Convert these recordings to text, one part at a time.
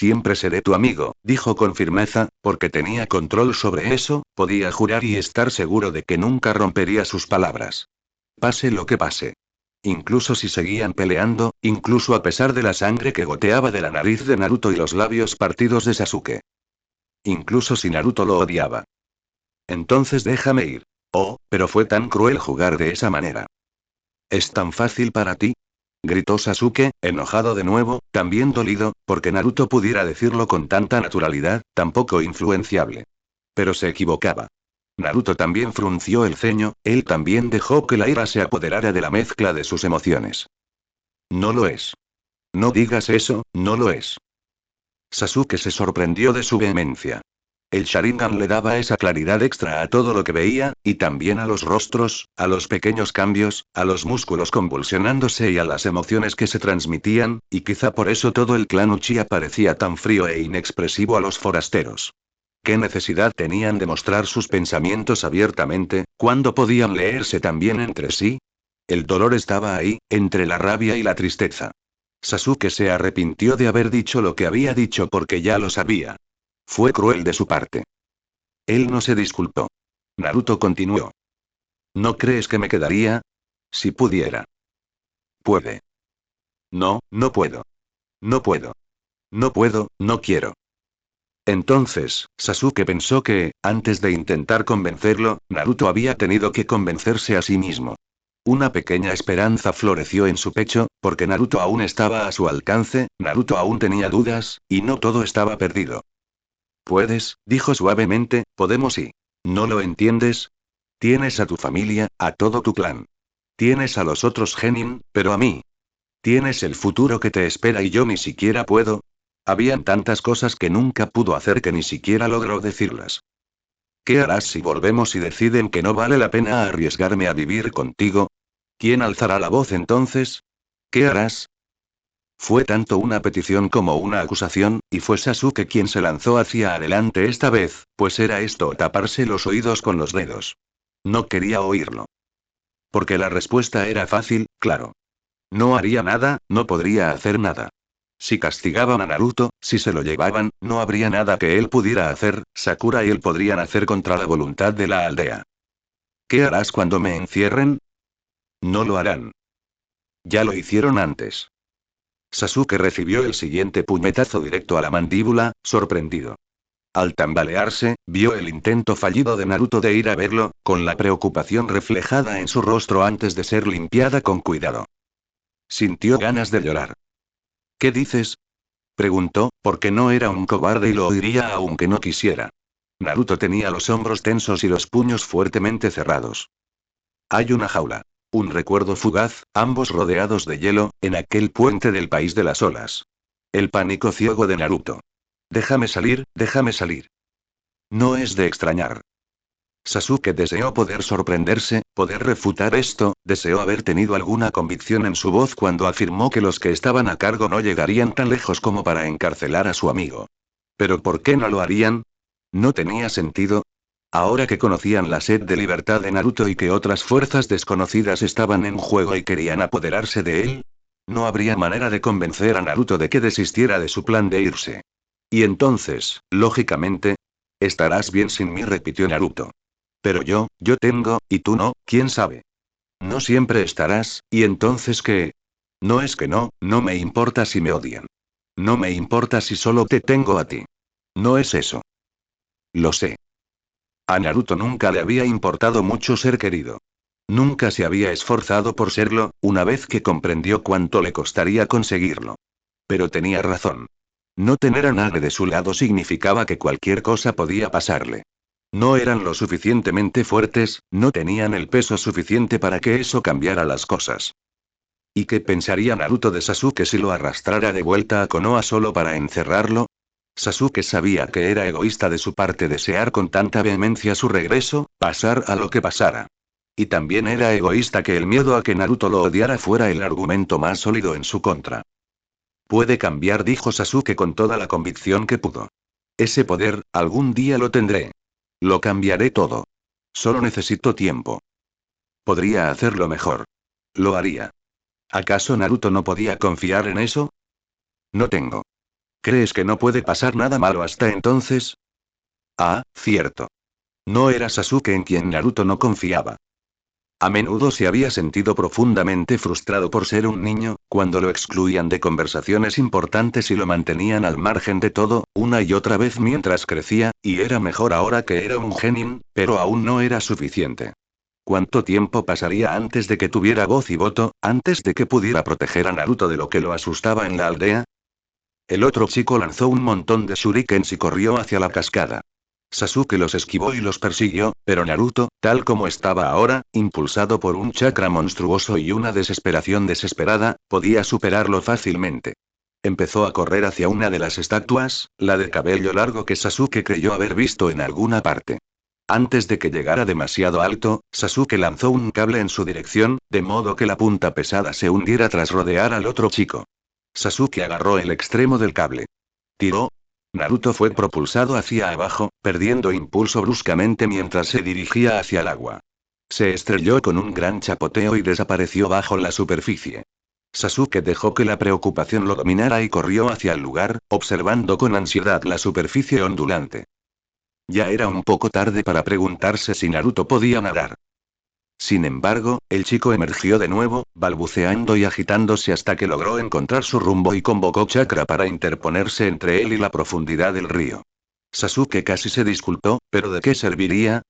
Siempre seré tu amigo, dijo con firmeza, porque tenía control sobre eso, podía jurar y estar seguro de que nunca rompería sus palabras. Pase lo que pase. Incluso si seguían peleando, incluso a pesar de la sangre que goteaba de la nariz de Naruto y los labios partidos de Sasuke. Incluso si Naruto lo odiaba. Entonces déjame ir. Oh, pero fue tan cruel jugar de esa manera. ¿Es tan fácil para ti? Gritó Sasuke, enojado de nuevo, también dolido, porque Naruto pudiera decirlo con tanta naturalidad, tan poco influenciable. Pero se equivocaba. Naruto también frunció el ceño, él también dejó que la ira se apoderara de la mezcla de sus emociones. No lo es. No digas eso, no lo es. Sasuke se sorprendió de su vehemencia. El Sharingan le daba esa claridad extra a todo lo que veía, y también a los rostros, a los pequeños cambios, a los músculos convulsionándose y a las emociones que se transmitían, y quizá por eso todo el clan Uchiha parecía tan frío e inexpresivo a los forasteros. ¿Qué necesidad tenían de mostrar sus pensamientos abiertamente, cuando podían leerse también entre sí? El dolor estaba ahí, entre la rabia y la tristeza. Sasuke se arrepintió de haber dicho lo que había dicho porque ya lo sabía. Fue cruel de su parte. Él no se disculpó. Naruto continuó. ¿No crees que me quedaría? Si pudiera. Puede. No, no puedo. No puedo. No puedo, no quiero. Entonces, Sasuke pensó que, antes de intentar convencerlo, Naruto había tenido que convencerse a sí mismo. Una pequeña esperanza floreció en su pecho, porque Naruto aún estaba a su alcance, Naruto aún tenía dudas, y no todo estaba perdido. Puedes, dijo suavemente, podemos y... ¿No lo entiendes? Tienes a tu familia, a todo tu clan. Tienes a los otros genin, pero a mí. Tienes el futuro que te espera y yo ni siquiera puedo. Habían tantas cosas que nunca pudo hacer que ni siquiera logró decirlas. ¿Qué harás si volvemos y deciden que no vale la pena arriesgarme a vivir contigo? ¿Quién alzará la voz entonces? ¿Qué harás? Fue tanto una petición como una acusación, y fue Sasuke quien se lanzó hacia adelante esta vez, pues era esto o taparse los oídos con los dedos. No quería oírlo. Porque la respuesta era fácil, claro. No haría nada, no podría hacer nada. Si castigaban a Naruto, si se lo llevaban, no habría nada que él pudiera hacer, Sakura y él podrían hacer contra la voluntad de la aldea. ¿Qué harás cuando me encierren? No lo harán. Ya lo hicieron antes. Sasuke recibió el siguiente puñetazo directo a la mandíbula, sorprendido. Al tambalearse, vio el intento fallido de Naruto de ir a verlo, con la preocupación reflejada en su rostro antes de ser limpiada con cuidado. Sintió ganas de llorar. ¿Qué dices? Preguntó, porque no era un cobarde y lo oiría aunque no quisiera. Naruto tenía los hombros tensos y los puños fuertemente cerrados. Hay una jaula. Un recuerdo fugaz, ambos rodeados de hielo, en aquel puente del país de las olas. El pánico ciego de Naruto. Déjame salir, déjame salir. No es de extrañar. Sasuke deseó poder sorprenderse, poder refutar esto, deseó haber tenido alguna convicción en su voz cuando afirmó que los que estaban a cargo no llegarían tan lejos como para encarcelar a su amigo. ¿Pero por qué no lo harían? ¿No tenía sentido? Ahora que conocían la sed de libertad de Naruto y que otras fuerzas desconocidas estaban en juego y querían apoderarse de él, no habría manera de convencer a Naruto de que desistiera de su plan de irse. Y entonces, lógicamente, estarás bien sin mí, repitió Naruto. Pero yo tengo, y tú no, ¿quién sabe? No siempre estarás, ¿y entonces qué? No es que no, no me importa si me odian. No me importa si solo te tengo a ti. No es eso. Lo sé. A Naruto nunca le había importado mucho ser querido. Nunca se había esforzado por serlo, una vez que comprendió cuánto le costaría conseguirlo. Pero tenía razón. No tener a nadie de su lado significaba que cualquier cosa podía pasarle. No eran lo suficientemente fuertes, no tenían el peso suficiente para que eso cambiara las cosas. ¿Y qué pensaría Naruto de Sasuke si lo arrastrara de vuelta a Konoha solo para encerrarlo? Sasuke sabía que era egoísta de su parte desear con tanta vehemencia su regreso, pasar a lo que pasara. Y también era egoísta que el miedo a que Naruto lo odiara fuera el argumento más sólido en su contra. Puede cambiar, dijo Sasuke con toda la convicción que pudo. Ese poder, algún día lo tendré. Lo cambiaré todo. Solo necesito tiempo. Podría hacerlo mejor. Lo haría. ¿Acaso Naruto no podía confiar en eso? No tengo. ¿Crees que no puede pasar nada malo hasta entonces? Ah, cierto. No era Sasuke en quien Naruto no confiaba. A menudo se había sentido profundamente frustrado por ser un niño, cuando lo excluían de conversaciones importantes y lo mantenían al margen de todo, una y otra vez mientras crecía, y era mejor ahora que era un genin, pero aún no era suficiente. ¿Cuánto tiempo pasaría antes de que tuviera voz y voto, antes de que pudiera proteger a Naruto de lo que lo asustaba en la aldea? El otro chico lanzó un montón de shurikens y corrió hacia la cascada. Sasuke los esquivó y los persiguió, pero Naruto, tal como estaba ahora, impulsado por un chakra monstruoso y una desesperación desesperada, podía superarlo fácilmente. Empezó a correr hacia una de las estatuas, la de cabello largo que Sasuke creyó haber visto en alguna parte. Antes de que llegara demasiado alto, Sasuke lanzó un cable en su dirección, de modo que la punta pesada se hundiera tras rodear al otro chico. Sasuke agarró el extremo del cable. Tiró. Naruto fue propulsado hacia abajo, perdiendo impulso bruscamente mientras se dirigía hacia el agua. Se estrelló con un gran chapoteo y desapareció bajo la superficie. Sasuke dejó que la preocupación lo dominara y corrió hacia el lugar, observando con ansiedad la superficie ondulante. Ya era un poco tarde para preguntarse si Naruto podía nadar. Sin embargo, el chico emergió de nuevo, balbuceando y agitándose hasta que logró encontrar su rumbo y convocó chakra para interponerse entre él y la profundidad del río. Sasuke casi se disculpó, pero ¿de qué serviría?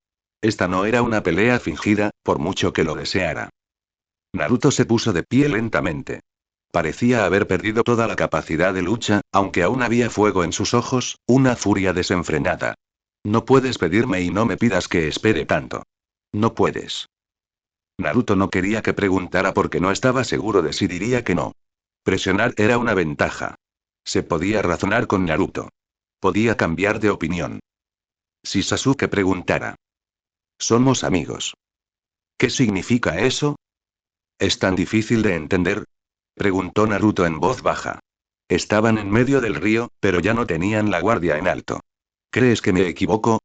Esta no era una pelea fingida, por mucho que lo deseara. Naruto se puso de pie lentamente. Parecía haber perdido toda la capacidad de lucha, aunque aún había fuego en sus ojos, una furia desenfrenada. No puedes pedirme y no me pidas que espere tanto. No puedes. Naruto no quería que preguntara porque no estaba seguro de si diría que no. Presionar era una ventaja. Se podía razonar con Naruto. Podía cambiar de opinión. Si Sasuke preguntara. Somos amigos. ¿Qué significa eso? ¿Es tan difícil de entender? Preguntó Naruto en voz baja. Estaban en medio del río, pero ya no tenían la guardia en alto. ¿Crees que me equivoco?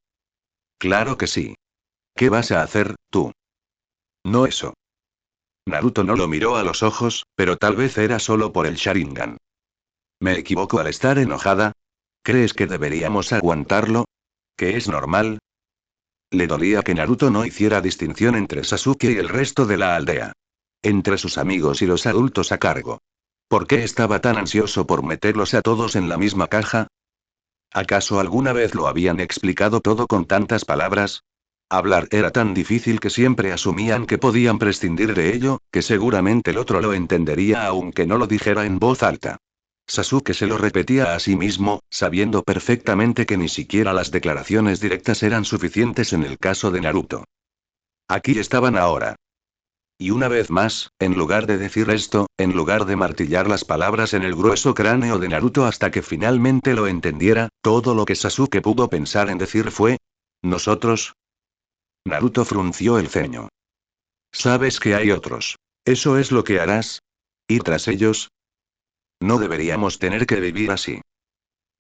Claro que sí. ¿Qué vas a hacer, tú? No eso. Naruto no lo miró a los ojos, pero tal vez era solo por el Sharingan. ¿Me equivoco al estar enojada? ¿Crees que deberíamos aguantarlo? ¿Que es normal? Le dolía que Naruto no hiciera distinción entre Sasuke y el resto de la aldea. Entre sus amigos y los adultos a cargo. ¿Por qué estaba tan ansioso por meterlos a todos en la misma caja? ¿Acaso alguna vez lo habían explicado todo con tantas palabras? Hablar era tan difícil que siempre asumían que podían prescindir de ello, que seguramente el otro lo entendería aunque no lo dijera en voz alta. Sasuke se lo repetía a sí mismo, sabiendo perfectamente que ni siquiera las declaraciones directas eran suficientes en el caso de Naruto. Aquí estaban ahora. Y una vez más, en lugar de decir esto, en lugar de martillar las palabras en el grueso cráneo de Naruto hasta que finalmente lo entendiera, todo lo que Sasuke pudo pensar en decir fue: ¿nosotros? Naruto frunció el ceño. Sabes que hay otros. ¿Eso es lo que harás? ¿Ir tras ellos? No deberíamos tener que vivir así.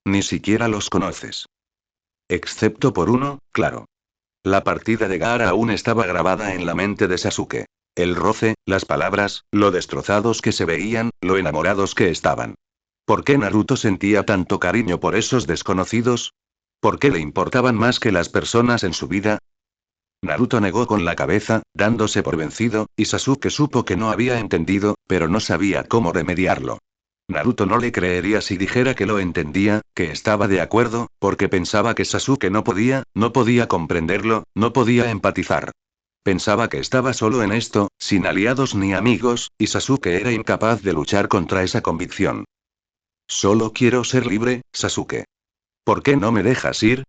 Ni siquiera los conoces. Excepto por uno, claro. La partida de Gaara aún estaba grabada en la mente de Sasuke. El roce, las palabras, lo destrozados que se veían, lo enamorados que estaban. ¿Por qué Naruto sentía tanto cariño por esos desconocidos? ¿Por qué le importaban más que las personas en su vida? Naruto negó con la cabeza, dándose por vencido, y Sasuke supo que no había entendido, pero no sabía cómo remediarlo. Naruto no le creería si dijera que lo entendía, que estaba de acuerdo, porque pensaba que Sasuke no podía comprenderlo, no podía empatizar. Pensaba que estaba solo en esto, sin aliados ni amigos, y Sasuke era incapaz de luchar contra esa convicción. Solo quiero ser libre, Sasuke. ¿Por qué no me dejas ir?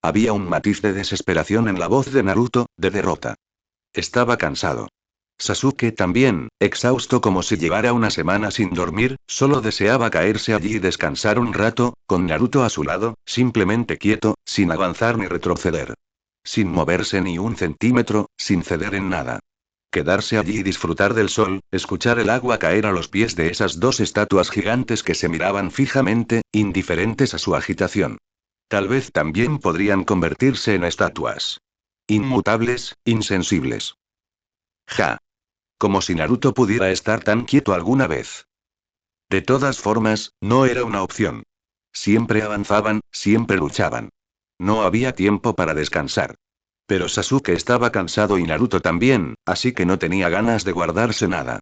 Había un matiz de desesperación en la voz de Naruto, de derrota. Estaba cansado. Sasuke también, exhausto como si llevara una semana sin dormir, solo deseaba caerse allí y descansar un rato, con Naruto a su lado, simplemente quieto, sin avanzar ni retroceder. Sin moverse ni un centímetro, sin ceder en nada. Quedarse allí y disfrutar del sol, escuchar el agua caer a los pies de esas dos estatuas gigantes que se miraban fijamente, indiferentes a su agitación. Tal vez también podrían convertirse en estatuas. Inmutables, insensibles. Ja. Como si Naruto pudiera estar tan quieto alguna vez. De todas formas, no era una opción. Siempre avanzaban, siempre luchaban. No había tiempo para descansar. Pero Sasuke estaba cansado y Naruto también, así que no tenía ganas de guardarse nada.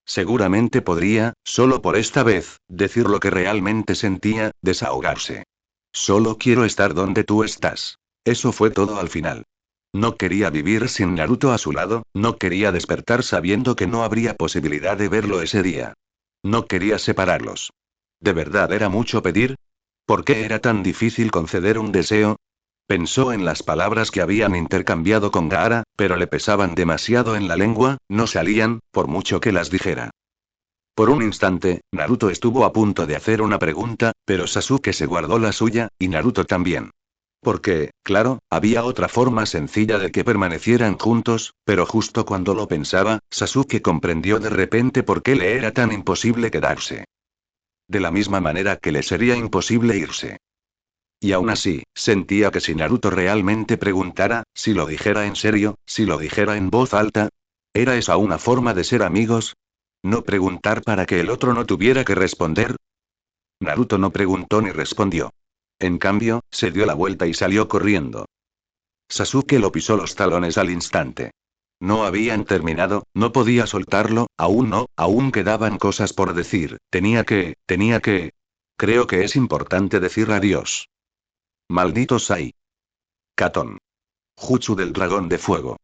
Seguramente podría, solo por esta vez, decir lo que realmente sentía, desahogarse. Solo quiero estar donde tú estás. Eso fue todo al final. No quería vivir sin Naruto a su lado, no quería despertar sabiendo que no habría posibilidad de verlo ese día. No quería separarlos. ¿De verdad era mucho pedir? ¿Por qué era tan difícil conceder un deseo? Pensó en las palabras que habían intercambiado con Gaara, pero le pesaban demasiado en la lengua, no salían, por mucho que las dijera. Por un instante, Naruto estuvo a punto de hacer una pregunta, pero Sasuke se guardó la suya, y Naruto también. Porque, claro, había otra forma sencilla de que permanecieran juntos, pero justo cuando lo pensaba, Sasuke comprendió de repente por qué le era tan imposible quedarse. De la misma manera que le sería imposible irse. Y aún así, sentía que si Naruto realmente preguntara, si lo dijera en serio, si lo dijera en voz alta, ¿era esa una forma de ser amigos? ¿No preguntar para que el otro no tuviera que responder? Naruto no preguntó ni respondió. En cambio, se dio la vuelta y salió corriendo. Sasuke lo pisó los talones al instante. No habían terminado, no podía soltarlo, aún no, aún quedaban cosas por decir, tenía que... Creo que es importante decir adiós. Maldito Sai. Katon. Jutsu del dragón de fuego.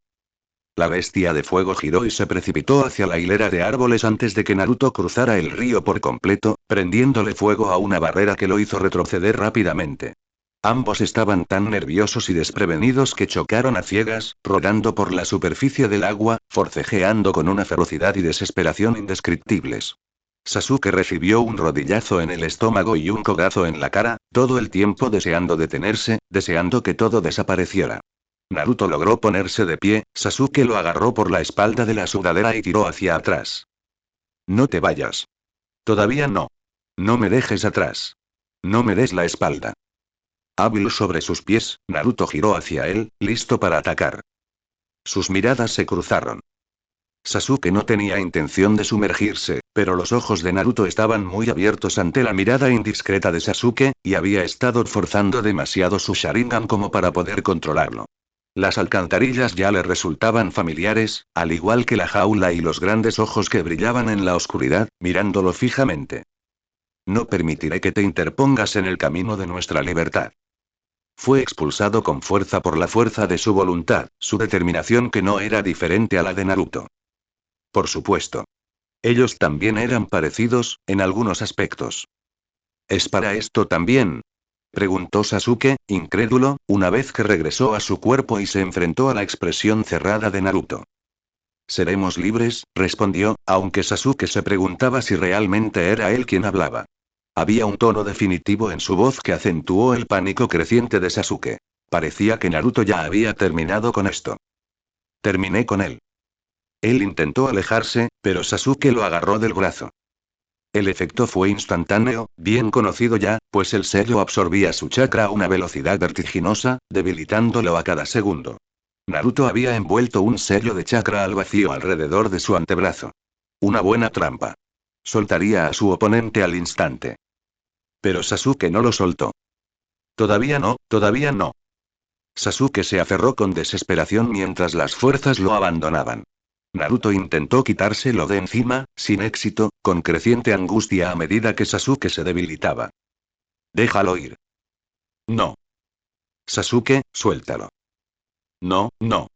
La bestia de fuego giró y se precipitó hacia la hilera de árboles antes de que Naruto cruzara el río por completo, prendiéndole fuego a una barrera que lo hizo retroceder rápidamente. Ambos estaban tan nerviosos y desprevenidos que chocaron a ciegas, rodando por la superficie del agua, forcejeando con una ferocidad y desesperación indescriptibles. Sasuke recibió un rodillazo en el estómago y un codazo en la cara, todo el tiempo deseando detenerse, deseando que todo desapareciera. Naruto logró ponerse de pie, Sasuke lo agarró por la espalda de la sudadera y tiró hacia atrás. No te vayas. Todavía no. No me dejes atrás. No me des la espalda. Hábil sobre sus pies, Naruto giró hacia él, listo para atacar. Sus miradas se cruzaron. Sasuke no tenía intención de sumergirse, pero los ojos de Naruto estaban muy abiertos ante la mirada indiscreta de Sasuke, y había estado forzando demasiado su Sharingan como para poder controlarlo. Las alcantarillas ya le resultaban familiares, al igual que la jaula y los grandes ojos que brillaban en la oscuridad, mirándolo fijamente. No permitiré que te interpongas en el camino de nuestra libertad. Fue expulsado con fuerza por la fuerza de su voluntad, su determinación que no era diferente a la de Naruto. Por supuesto. Ellos también eran parecidos, en algunos aspectos. ¿Es para esto también? Preguntó Sasuke, incrédulo, una vez que regresó a su cuerpo y se enfrentó a la expresión cerrada de Naruto. Seremos libres, respondió, aunque Sasuke se preguntaba si realmente era él quien hablaba. Había un tono definitivo en su voz que acentuó el pánico creciente de Sasuke. Parecía que Naruto ya había terminado con esto. Terminé con él. Él intentó alejarse, pero Sasuke lo agarró del brazo. El efecto fue instantáneo, bien conocido ya, pues el sello absorbía su chakra a una velocidad vertiginosa, debilitándolo a cada segundo. Naruto había envuelto un sello de chakra al vacío alrededor de su antebrazo. Una buena trampa. Soltaría a su oponente al instante. Pero Sasuke no lo soltó. Todavía no, todavía no. Sasuke se aferró con desesperación mientras las fuerzas lo abandonaban. Naruto intentó quitárselo de encima, sin éxito, con creciente angustia a medida que Sasuke se debilitaba. Déjalo ir. No. Sasuke, suéltalo. No, no.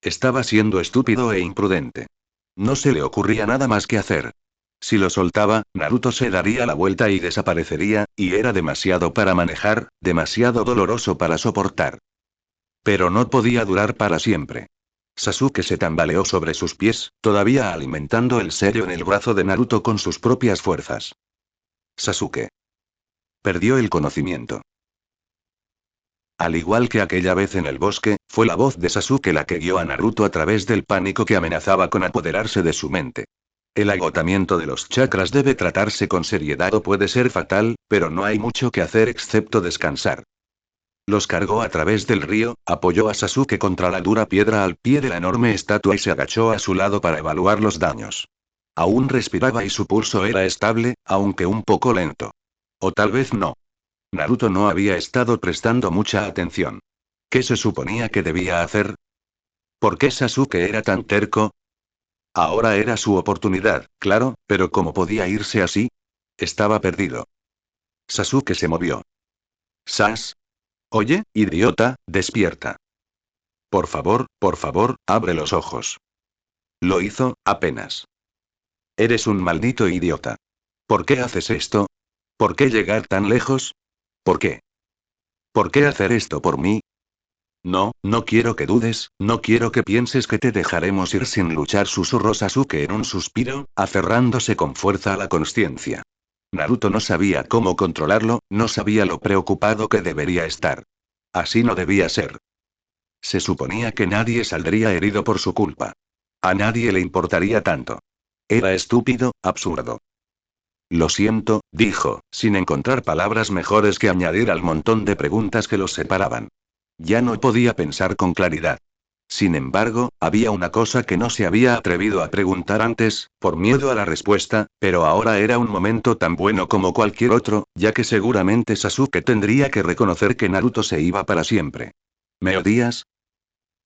Estaba siendo estúpido e imprudente. No se le ocurría nada más que hacer. Si lo soltaba, Naruto se daría la vuelta y desaparecería, y era demasiado para manejar, demasiado doloroso para soportar. Pero no podía durar para siempre. Sasuke se tambaleó sobre sus pies, todavía alimentando el sello en el brazo de Naruto con sus propias fuerzas. Sasuke. Perdió el conocimiento. Al igual que aquella vez en el bosque, fue la voz de Sasuke la que guió a Naruto a través del pánico que amenazaba con apoderarse de su mente. El agotamiento de los chakras debe tratarse con seriedad o puede ser fatal, pero no hay mucho que hacer excepto descansar. Los cargó a través del río, apoyó a Sasuke contra la dura piedra al pie de la enorme estatua y se agachó a su lado para evaluar los daños. Aún respiraba y su pulso era estable, aunque un poco lento. O tal vez no. Naruto no había estado prestando mucha atención. ¿Qué se suponía que debía hacer? ¿Por qué Sasuke era tan terco? Ahora era su oportunidad, claro, pero ¿cómo podía irse así? Estaba perdido. Sasuke se movió. ¿Sas? Oye, idiota, despierta. Por favor, abre los ojos. Lo hizo, apenas. Eres un maldito idiota. ¿Por qué haces esto? ¿Por qué llegar tan lejos? ¿Por qué? ¿Por qué hacer esto por mí? No, no quiero que dudes, no quiero que pienses que te dejaremos ir sin luchar, susurró Sasuke en un suspiro, aferrándose con fuerza a la consciencia. Naruto no sabía cómo controlarlo, no sabía lo preocupado que debería estar. Así no debía ser. Se suponía que nadie saldría herido por su culpa. A nadie le importaría tanto. Era estúpido, absurdo. Lo siento, dijo, sin encontrar palabras mejores que añadir al montón de preguntas que los separaban. Ya no podía pensar con claridad. Sin embargo, había una cosa que no se había atrevido a preguntar antes, por miedo a la respuesta, pero ahora era un momento tan bueno como cualquier otro, ya que seguramente Sasuke tendría que reconocer que Naruto se iba para siempre. ¿Me odias?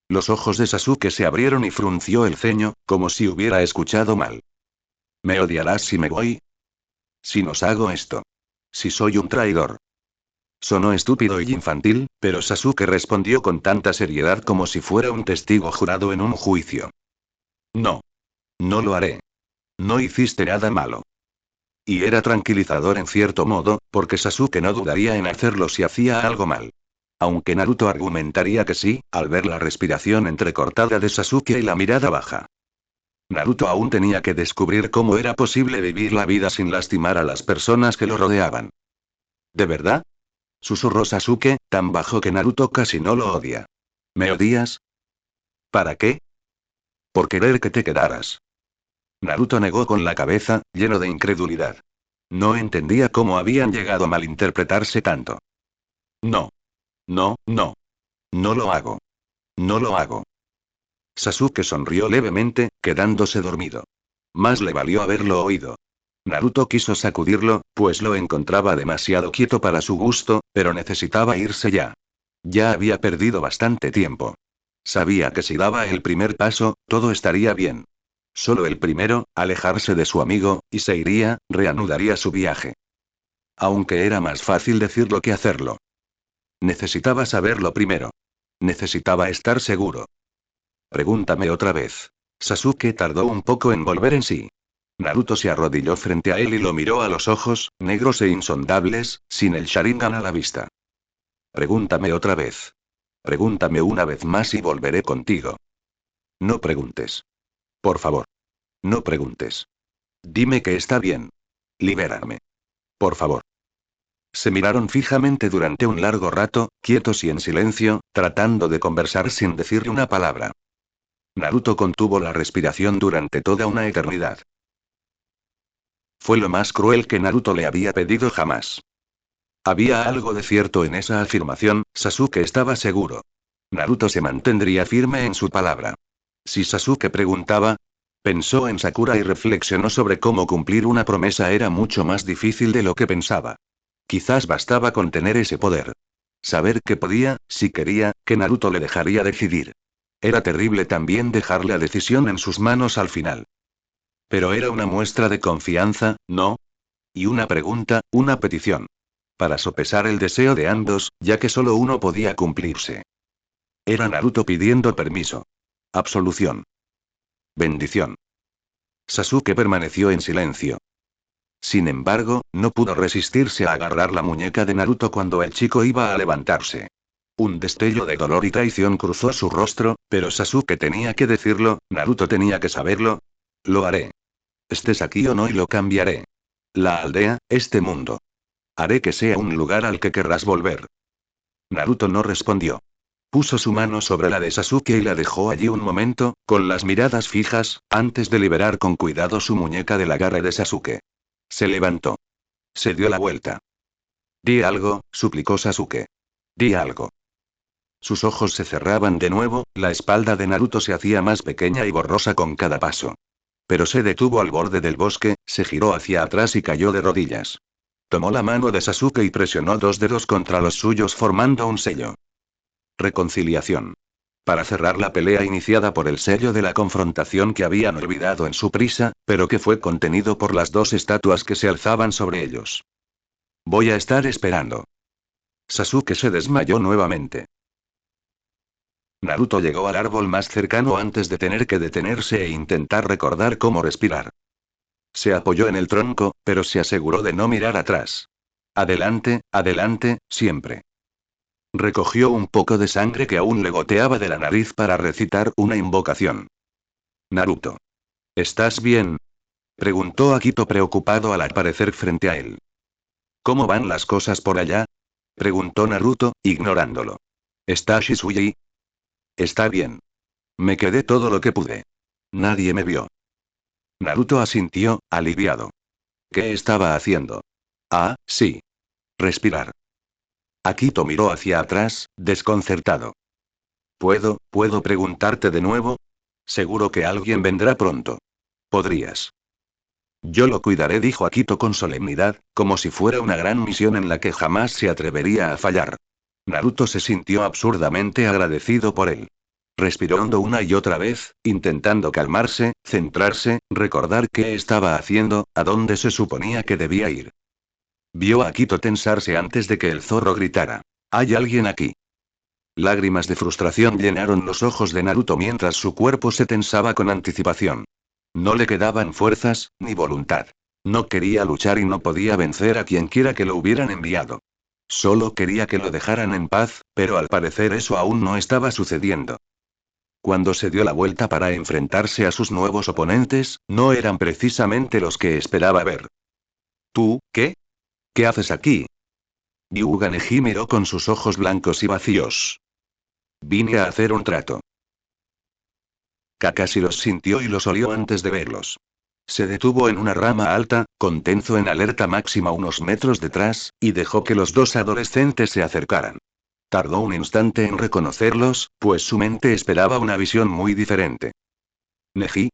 Los ojos de Sasuke se abrieron y frunció el ceño, como si hubiera escuchado mal. ¿Me odiarás si me voy? Si nos hago esto. Si soy un traidor. Sonó estúpido y infantil, pero Sasuke respondió con tanta seriedad como si fuera un testigo jurado en un juicio. No. No lo haré. No hiciste nada malo. Y era tranquilizador en cierto modo, porque Sasuke no dudaría en hacerlo si hacía algo mal. Aunque Naruto argumentaría que sí, al ver la respiración entrecortada de Sasuke y la mirada baja. Naruto aún tenía que descubrir cómo era posible vivir la vida sin lastimar a las personas que lo rodeaban. ¿De verdad? Susurró Sasuke, tan bajo que Naruto casi no lo odia. ¿Me odias? ¿Para qué? Por querer que te quedaras. Naruto negó con la cabeza, lleno de incredulidad. No entendía cómo habían llegado a malinterpretarse tanto. No. No, no. No lo hago. No lo hago. Sasuke sonrió levemente, quedándose dormido. Más le valió haberlo oído. Naruto quiso sacudirlo, pues lo encontraba demasiado quieto para su gusto, pero necesitaba irse ya. Ya había perdido bastante tiempo. Sabía que si daba el primer paso, todo estaría bien. Solo el primero, alejarse de su amigo, y se iría, reanudaría su viaje. Aunque era más fácil decirlo que hacerlo. Necesitaba saberlo primero. Necesitaba estar seguro. Pregúntame otra vez. Sasuke tardó un poco en volver en sí. Naruto se arrodilló frente a él y lo miró a los ojos, negros e insondables, sin el Sharingan a la vista. Pregúntame otra vez. Pregúntame una vez más y volveré contigo. No preguntes. Por favor. No preguntes. Dime que está bien. Libérame. Por favor. Se miraron fijamente durante un largo rato, quietos y en silencio, tratando de conversar sin decirle una palabra. Naruto contuvo la respiración durante toda una eternidad. Fue lo más cruel que Naruto le había pedido jamás. Había algo de cierto en esa afirmación, Sasuke estaba seguro. Naruto se mantendría firme en su palabra. Si Sasuke preguntaba, pensó en Sakura y reflexionó sobre cómo cumplir una promesa era mucho más difícil de lo que pensaba. Quizás bastaba con tener ese poder. Saber que podía, si quería, que Naruto le dejaría decidir. Era terrible también dejar la decisión en sus manos al final. Pero era una muestra de confianza, ¿no? Y una pregunta, una petición. Para sopesar el deseo de ambos, ya que solo uno podía cumplirse. Era Naruto pidiendo permiso. Absolución. Bendición. Sasuke permaneció en silencio. Sin embargo, no pudo resistirse a agarrar la muñeca de Naruto cuando el chico iba a levantarse. Un destello de dolor y traición cruzó su rostro, pero Sasuke tenía que decirlo, Naruto tenía que saberlo. Lo haré. Estés aquí o no y lo cambiaré. La aldea, este mundo. Haré que sea un lugar al que querrás volver. Naruto no respondió. Puso su mano sobre la de Sasuke y la dejó allí un momento, con las miradas fijas, antes de liberar con cuidado su muñeca del agarre de Sasuke. Se levantó. Se dio la vuelta. Di algo, suplicó Sasuke. Di algo. Sus ojos se cerraban de nuevo, la espalda de Naruto se hacía más pequeña y borrosa con cada paso. Pero se detuvo al borde del bosque, se giró hacia atrás y cayó de rodillas. Tomó la mano de Sasuke y presionó dos dedos contra los suyos formando un sello. Reconciliación. Para cerrar la pelea iniciada por el sello de la confrontación que habían olvidado en su prisa, pero que fue contenido por las dos estatuas que se alzaban sobre ellos. Voy a estar esperando. Sasuke se desmayó nuevamente. Naruto llegó al árbol más cercano antes de tener que detenerse e intentar recordar cómo respirar. Se apoyó en el tronco, pero se aseguró de no mirar atrás. Adelante, adelante, siempre. Recogió un poco de sangre que aún le goteaba de la nariz para recitar una invocación. Naruto. ¿Estás bien? Preguntó Akito preocupado al aparecer frente a él. ¿Cómo van las cosas por allá? Preguntó Naruto, ignorándolo. ¿Está Shisui? Está bien. Me quedé todo lo que pude. Nadie me vio. Naruto asintió, aliviado. ¿Qué estaba haciendo? Ah, sí. Respirar. Akito miró hacia atrás, desconcertado. ¿Puedo preguntarte de nuevo? Seguro que alguien vendrá pronto. Podrías. Yo lo cuidaré, dijo Akito con solemnidad, como si fuera una gran misión en la que jamás se atrevería a fallar. Naruto se sintió absurdamente agradecido por él. Respiró hondo una y otra vez, intentando calmarse, centrarse, recordar qué estaba haciendo, a dónde se suponía que debía ir. Vio a Akito tensarse antes de que el zorro gritara. «¡Hay alguien aquí!». Lágrimas de frustración llenaron los ojos de Naruto mientras su cuerpo se tensaba con anticipación. No le quedaban fuerzas, ni voluntad. No quería luchar y no podía vencer a quienquiera que lo hubieran enviado. Solo quería que lo dejaran en paz, pero al parecer eso aún no estaba sucediendo. Cuando se dio la vuelta para enfrentarse a sus nuevos oponentes, no eran precisamente los que esperaba ver. ¿Tú, qué? ¿Qué haces aquí? Hyuga Neji miró con sus ojos blancos y vacíos. Vine a hacer un trato. Kakashi los sintió y los olió antes de verlos. Se detuvo en una rama alta, con Tenzo en alerta máxima unos metros detrás, y dejó que los dos adolescentes se acercaran. Tardó un instante en reconocerlos, pues su mente esperaba una visión muy diferente. ¿Neji?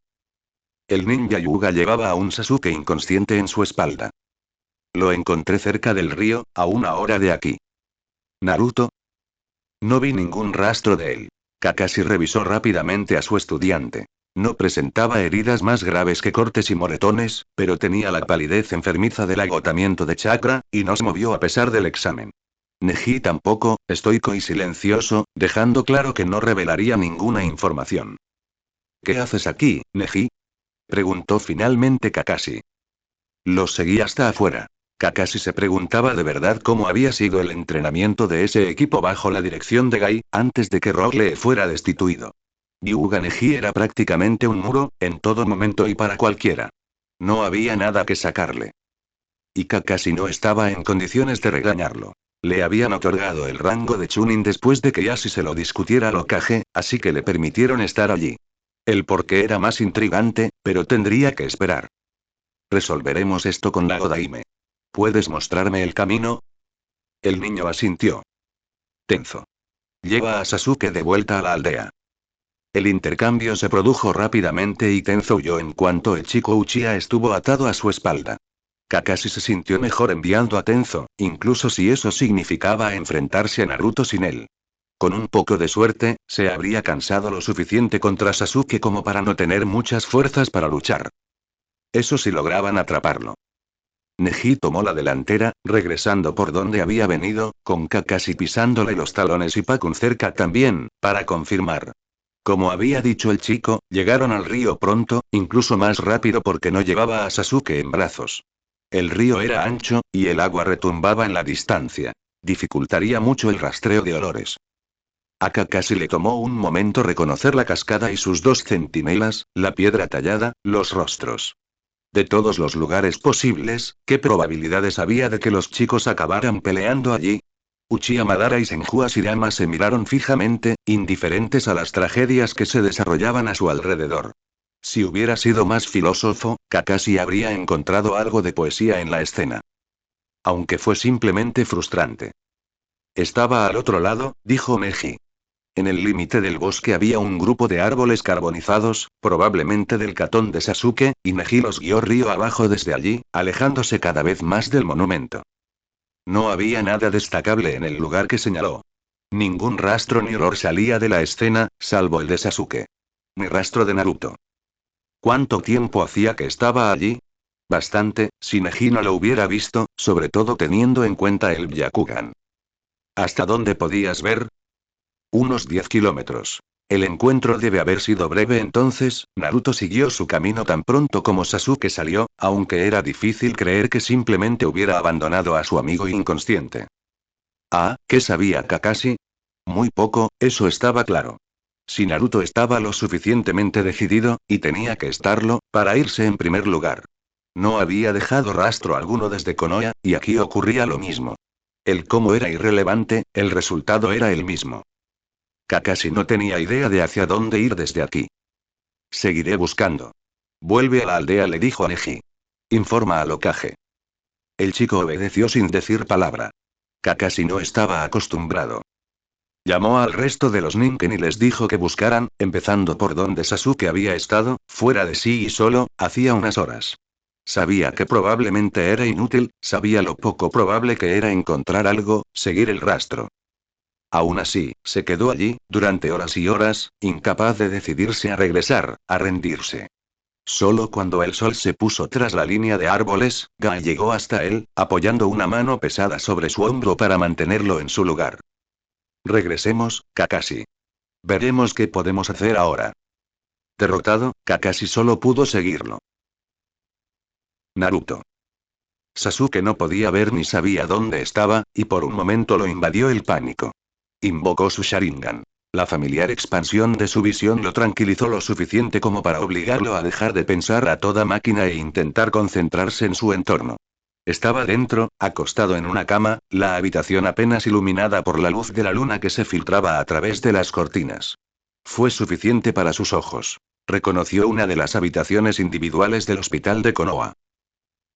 El ninja Hyuga llevaba a un Sasuke inconsciente en su espalda. Lo encontré cerca del río, a una hora de aquí. ¿Naruto? No vi ningún rastro de él. Kakashi revisó rápidamente a su estudiante. No presentaba heridas más graves que cortes y moretones, pero tenía la palidez enfermiza del agotamiento de chakra, y no se movió a pesar del examen. Neji tampoco, estoico y silencioso, dejando claro que no revelaría ninguna información. ¿Qué haces aquí, Neji? Preguntó finalmente Kakashi. Los seguí hasta afuera. Kakashi se preguntaba de verdad cómo había sido el entrenamiento de ese equipo bajo la dirección de Gai, antes de que Rogue fuera destituido. Hyuga Neji era prácticamente un muro, en todo momento y para cualquiera. No había nada que sacarle. Y Kakashi no estaba en condiciones de regañarlo. Le habían otorgado el rango de Chunin después de que Yashi se lo discutiera al Hokage, así que le permitieron estar allí. El porqué era más intrigante, pero tendría que esperar. Resolveremos esto con la Odaime. ¿Puedes mostrarme el camino? El niño asintió. Tenzo. Lleva a Sasuke de vuelta a la aldea. El intercambio se produjo rápidamente y Tenzo huyó en cuanto el chico Uchiha estuvo atado a su espalda. Kakashi se sintió mejor enviando a Tenzo, incluso si eso significaba enfrentarse a Naruto sin él. Con un poco de suerte, se habría cansado lo suficiente contra Sasuke como para no tener muchas fuerzas para luchar. Eso si lograban atraparlo. Neji tomó la delantera, regresando por donde había venido, con Kakashi pisándole los talones y Pakun cerca también, para confirmar. Como había dicho el chico, llegaron al río pronto, incluso más rápido porque no llevaba a Sasuke en brazos. El río era ancho, y el agua retumbaba en la distancia. Dificultaría mucho el rastreo de olores. A Kakashi le tomó un momento reconocer la cascada y sus dos centinelas, la piedra tallada, los rostros. De todos los lugares posibles, ¿qué probabilidades había de que los chicos acabaran peleando allí? Uchiha Madara y Senju Ashirama se miraron fijamente, indiferentes a las tragedias que se desarrollaban a su alrededor. Si hubiera sido más filósofo, Kakashi habría encontrado algo de poesía en la escena. Aunque fue simplemente frustrante. Estaba al otro lado, dijo Neji. En el límite del bosque había un grupo de árboles carbonizados, probablemente del catón de Sasuke, y Neji los guió río abajo desde allí, alejándose cada vez más del monumento. No había nada destacable en el lugar que señaló. Ningún rastro ni olor salía de la escena, salvo el de Sasuke. Ni rastro de Naruto. ¿Cuánto tiempo hacía que estaba allí? Bastante, si Neji no lo hubiera visto, sobre todo teniendo en cuenta el Byakugan. ¿Hasta dónde podías ver? Unos 10 kilómetros. El encuentro debe haber sido breve entonces, Naruto siguió su camino tan pronto como Sasuke salió, aunque era difícil creer que simplemente hubiera abandonado a su amigo inconsciente. Ah, ¿qué sabía Kakashi? Muy poco, eso estaba claro. Si Naruto estaba lo suficientemente decidido, y tenía que estarlo, para irse en primer lugar. No había dejado rastro alguno desde Konoha, y aquí ocurría lo mismo. El cómo era irrelevante, el resultado era el mismo. Kakashi no tenía idea de hacia dónde ir desde aquí. Seguiré buscando. Vuelve a la aldea, le dijo a Neji. Informa al Hokage. El chico obedeció sin decir palabra. Kakashi no estaba acostumbrado. Llamó al resto de los Ninken y les dijo que buscaran, empezando por donde Sasuke había estado, fuera de sí y solo, hacía unas horas. Sabía que probablemente era inútil, sabía lo poco probable que era encontrar algo, seguir el rastro. Aún así, se quedó allí, durante horas y horas, incapaz de decidirse a regresar, a rendirse. Solo cuando el sol se puso tras la línea de árboles, Guy llegó hasta él, apoyando una mano pesada sobre su hombro para mantenerlo en su lugar. Regresemos, Kakashi. Veremos qué podemos hacer ahora. Derrotado, Kakashi solo pudo seguirlo. Naruto. Sasuke no podía ver ni sabía dónde estaba, y por un momento lo invadió el pánico. Invocó su Sharingan. La familiar expansión de su visión lo tranquilizó lo suficiente como para obligarlo a dejar de pensar a toda máquina e intentar concentrarse en su entorno. Estaba dentro, acostado en una cama, la habitación apenas iluminada por la luz de la luna que se filtraba a través de las cortinas. Fue suficiente para sus ojos. Reconoció una de las habitaciones individuales del hospital de Konoha.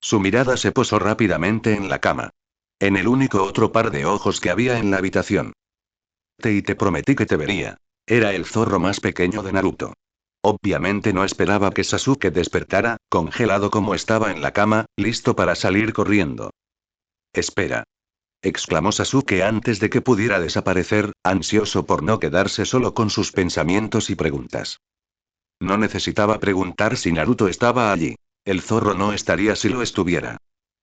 Su mirada se posó rápidamente en la cama. En el único otro par de ojos que había en la habitación. Te prometí que te vería. Era el zorro más pequeño de Naruto. Obviamente no esperaba que Sasuke despertara, congelado como estaba en la cama, listo para salir corriendo. Espera. Exclamó Sasuke antes de que pudiera desaparecer, ansioso por no quedarse solo con sus pensamientos y preguntas. No necesitaba preguntar si Naruto estaba allí. El zorro no estaría si lo estuviera.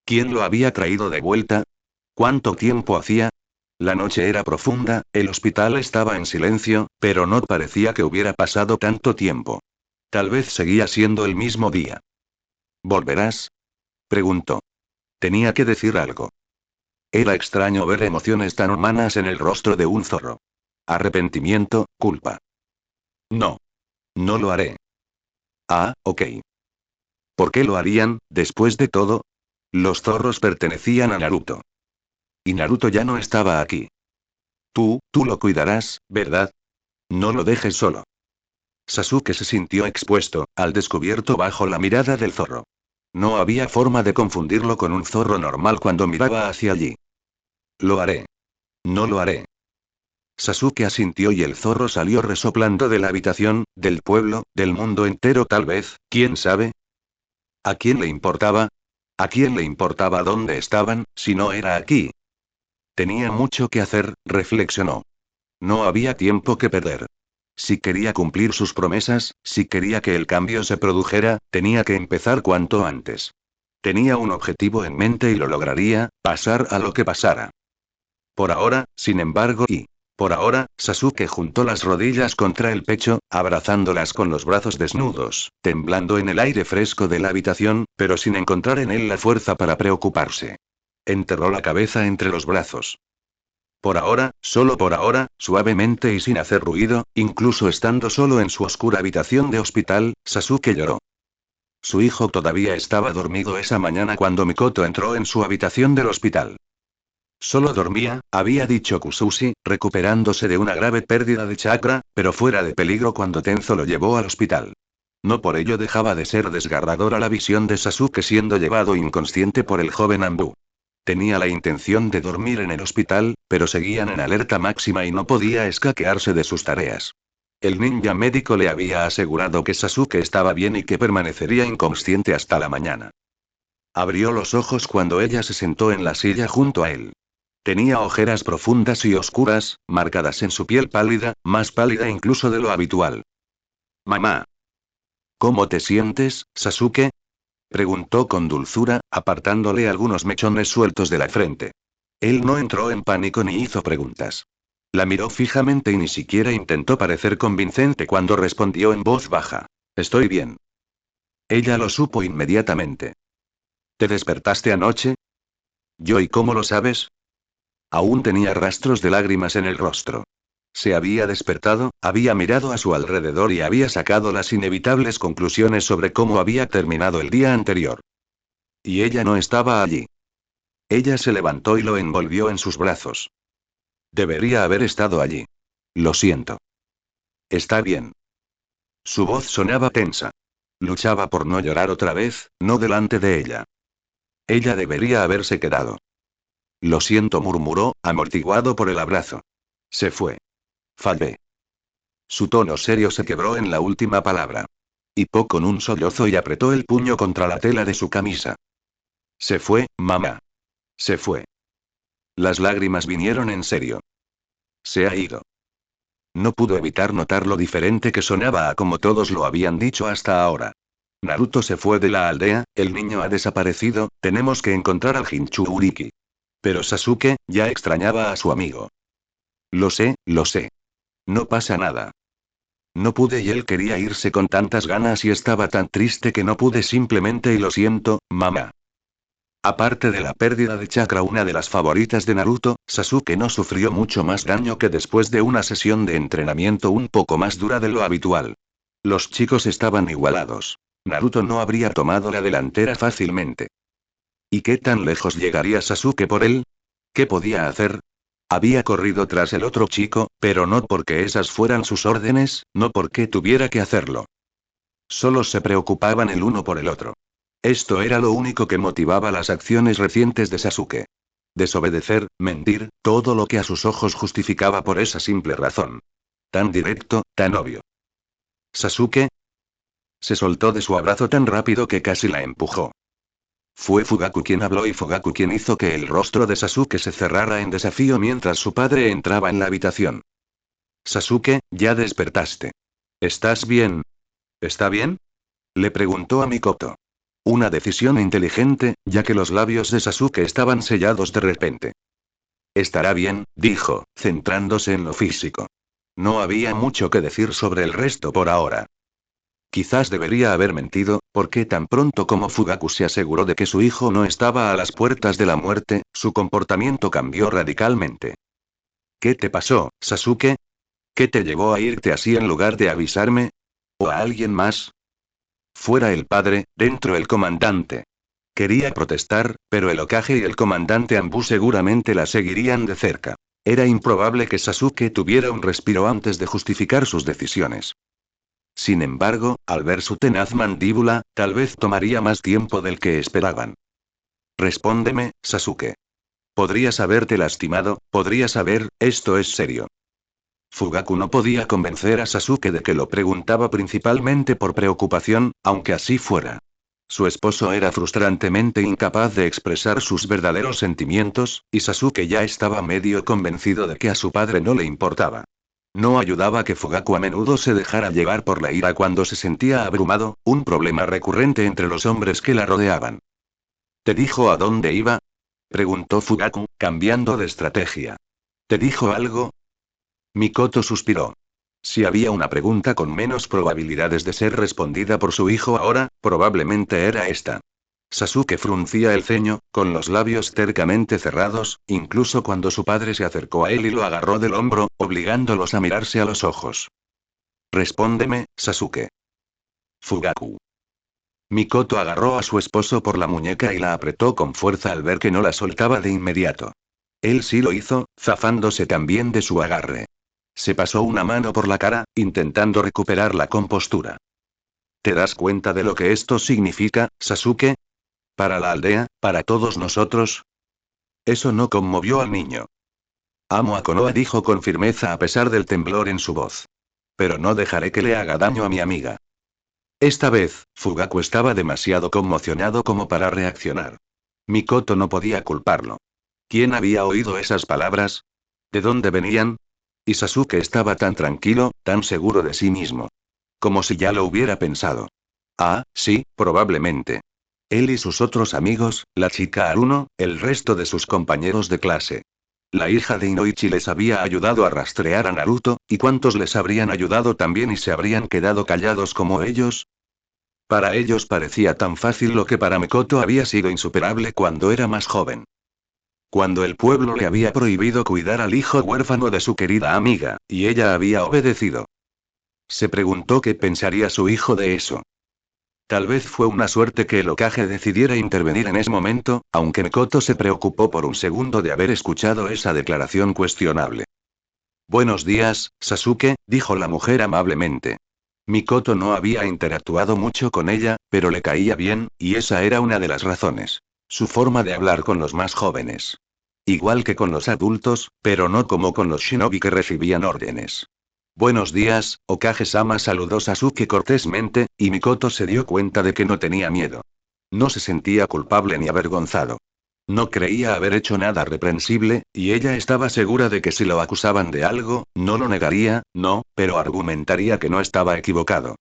¿Quién lo había traído de vuelta? ¿Cuánto tiempo hacía? La noche era profunda, el hospital estaba en silencio, pero no parecía que hubiera pasado tanto tiempo. Tal vez seguía siendo el mismo día. ¿Volverás? Preguntó. Tenía que decir algo. Era extraño ver emociones tan humanas en el rostro de un zorro. Arrepentimiento, culpa. No. No lo haré. Ah, ok. ¿Por qué lo harían, después de todo? Los zorros pertenecían a Naruto. Y Naruto ya no estaba aquí. Tú lo cuidarás, ¿verdad? No lo dejes solo. Sasuke se sintió expuesto, al descubierto bajo la mirada del zorro. No había forma de confundirlo con un zorro normal cuando miraba hacia allí. Lo haré. No lo haré. Sasuke asintió y el zorro salió resoplando de la habitación, del pueblo, del mundo entero tal vez, ¿quién sabe? ¿A quién le importaba? ¿A quién le importaba dónde estaban, si no era aquí? Tenía mucho que hacer, reflexionó. No había tiempo que perder. Si quería cumplir sus promesas, si quería que el cambio se produjera, tenía que empezar cuanto antes. Tenía un objetivo en mente y lo lograría, pasar a lo que pasara. Por ahora, sin embargo, por ahora, Sasuke juntó las rodillas contra el pecho, abrazándolas con los brazos desnudos, temblando en el aire fresco de la habitación, pero sin encontrar en él la fuerza para preocuparse. Enterró la cabeza entre los brazos. Por ahora, solo por ahora, suavemente y sin hacer ruido, incluso estando solo en su oscura habitación de hospital, Sasuke lloró. Su hijo todavía estaba dormido esa mañana cuando Mikoto entró en su habitación del hospital. Solo dormía, había dicho Kusushi, recuperándose de una grave pérdida de chakra, pero fuera de peligro cuando Tenzo lo llevó al hospital. No por ello dejaba de ser desgarradora la visión de Sasuke siendo llevado inconsciente por el joven Anbu. Tenía la intención de dormir en el hospital, pero seguían en alerta máxima y no podía escaquearse de sus tareas. El ninja médico le había asegurado que Sasuke estaba bien y que permanecería inconsciente hasta la mañana. Abrió los ojos cuando ella se sentó en la silla junto a él. Tenía ojeras profundas y oscuras, marcadas en su piel pálida, más pálida incluso de lo habitual. Mamá. ¿Cómo te sientes, Sasuke? Preguntó con dulzura, apartándole algunos mechones sueltos de la frente. Él no entró en pánico ni hizo preguntas. La miró fijamente y ni siquiera intentó parecer convincente cuando respondió en voz baja. Estoy bien. Ella lo supo inmediatamente. ¿Te despertaste anoche? ¿Yo y cómo lo sabes? Aún tenía rastros de lágrimas en el rostro. Se había despertado, había mirado a su alrededor y había sacado las inevitables conclusiones sobre cómo había terminado el día anterior. Y ella no estaba allí. Ella se levantó y lo envolvió en sus brazos. Debería haber estado allí. Lo siento. Está bien. Su voz sonaba tensa. Luchaba por no llorar otra vez, no delante de ella. Ella debería haberse quedado. Lo siento, murmuró, amortiguado por el abrazo. Se fue. Fallé. Su tono serio se quebró en la última palabra. Hipó con un sollozo y apretó el puño contra la tela de su camisa. Se fue, mamá. Se fue. Las lágrimas vinieron en serio. Se ha ido. No pudo evitar notar lo diferente que sonaba a como todos lo habían dicho hasta ahora. Naruto se fue de la aldea, el niño ha desaparecido, tenemos que encontrar al Jinchuriki. Pero Sasuke, ya extrañaba a su amigo. Lo sé, lo sé. No pasa nada. No pude y él quería irse con tantas ganas y estaba tan triste que no pude simplemente y lo siento, mamá. Aparte de la pérdida de chakra, una de las favoritas de Naruto, Sasuke no sufrió mucho más daño que después de una sesión de entrenamiento un poco más dura de lo habitual. Los chicos estaban igualados. Naruto no habría tomado la delantera fácilmente. ¿Y qué tan lejos llegaría Sasuke por él? ¿Qué podía hacer? Había corrido tras el otro chico, pero no porque esas fueran sus órdenes, no porque tuviera que hacerlo. Solo se preocupaban el uno por el otro. Esto era lo único que motivaba las acciones recientes de Sasuke. Desobedecer, mentir, todo lo que a sus ojos justificaba por esa simple razón. Tan directo, tan obvio. Sasuke se soltó de su abrazo tan rápido que casi la empujó. Fue Fugaku quien habló y Fugaku quien hizo que el rostro de Sasuke se cerrara en desafío mientras su padre entraba en la habitación. Sasuke, ya despertaste. ¿Estás bien? ¿Está bien? Le preguntó a Mikoto. Una decisión inteligente, ya que los labios de Sasuke estaban sellados de repente. Estará bien, dijo, centrándose en lo físico. No había mucho que decir sobre el resto por ahora. Quizás debería haber mentido, porque tan pronto como Fugaku se aseguró de que su hijo no estaba a las puertas de la muerte, su comportamiento cambió radicalmente. ¿Qué te pasó, Sasuke? ¿Qué te llevó a irte así en lugar de avisarme? ¿O a alguien más? Fuera el padre, dentro el comandante. Quería protestar, pero el Hokage y el comandante Anbu seguramente la seguirían de cerca. Era improbable que Sasuke tuviera un respiro antes de justificar sus decisiones. Sin embargo, al ver su tenaz mandíbula, tal vez tomaría más tiempo del que esperaban. Respóndeme, Sasuke. Podrías haberte lastimado, podrías haber, esto es serio. Fugaku no podía convencer a Sasuke de que lo preguntaba principalmente por preocupación, aunque así fuera. Su esposo era frustrantemente incapaz de expresar sus verdaderos sentimientos, y Sasuke ya estaba medio convencido de que a su padre no le importaba. No ayudaba que Fugaku a menudo se dejara llevar por la ira cuando se sentía abrumado, un problema recurrente entre los hombres que la rodeaban. ¿Te dijo a dónde iba? Preguntó Fugaku, cambiando de estrategia. ¿Te dijo algo? Mikoto suspiró. Si había una pregunta con menos probabilidades de ser respondida por su hijo ahora, probablemente era esta. Sasuke fruncía el ceño, con los labios tercamente cerrados, incluso cuando su padre se acercó a él y lo agarró del hombro, obligándolos a mirarse a los ojos. Respóndeme, Sasuke. Fugaku. Mikoto agarró a su esposo por la muñeca y la apretó con fuerza al ver que no la soltaba de inmediato. Él sí lo hizo, zafándose también de su agarre. Se pasó una mano por la cara, intentando recuperar la compostura. ¿Te das cuenta de lo que esto significa, Sasuke? Para la aldea, para todos nosotros. Eso no conmovió al niño. Amo a Konoha, dijo con firmeza a pesar del temblor en su voz. Pero no dejaré que le haga daño a mi amiga. Esta vez, Fugaku estaba demasiado conmocionado como para reaccionar. Mikoto no podía culparlo. ¿Quién había oído esas palabras? ¿De dónde venían? Y Sasuke estaba tan tranquilo, tan seguro de sí mismo. Como si ya lo hubiera pensado. Ah, sí, probablemente. Él y sus otros amigos, la chica Aruno, el resto de sus compañeros de clase. La hija de Inoichi les había ayudado a rastrear a Naruto, ¿y cuántos les habrían ayudado también y se habrían quedado callados como ellos? Para ellos parecía tan fácil lo que para Mikoto había sido insuperable cuando era más joven. Cuando el pueblo le había prohibido cuidar al hijo huérfano de su querida amiga, y ella había obedecido. Se preguntó qué pensaría su hijo de eso. Tal vez fue una suerte que el Hokage decidiera intervenir en ese momento, aunque Mikoto se preocupó por un segundo de haber escuchado esa declaración cuestionable. Buenos días, Sasuke, dijo la mujer amablemente. Mikoto no había interactuado mucho con ella, pero le caía bien, y esa era una de las razones. Su forma de hablar con los más jóvenes. Igual que con los adultos, pero no como con los shinobi que recibían órdenes. Buenos días, Okage-sama, saludó Sasuke cortésmente, y Mikoto se dio cuenta de que no tenía miedo. No se sentía culpable ni avergonzado. No creía haber hecho nada reprensible, y ella estaba segura de que si lo acusaban de algo, no lo negaría, no, pero argumentaría que no estaba equivocado.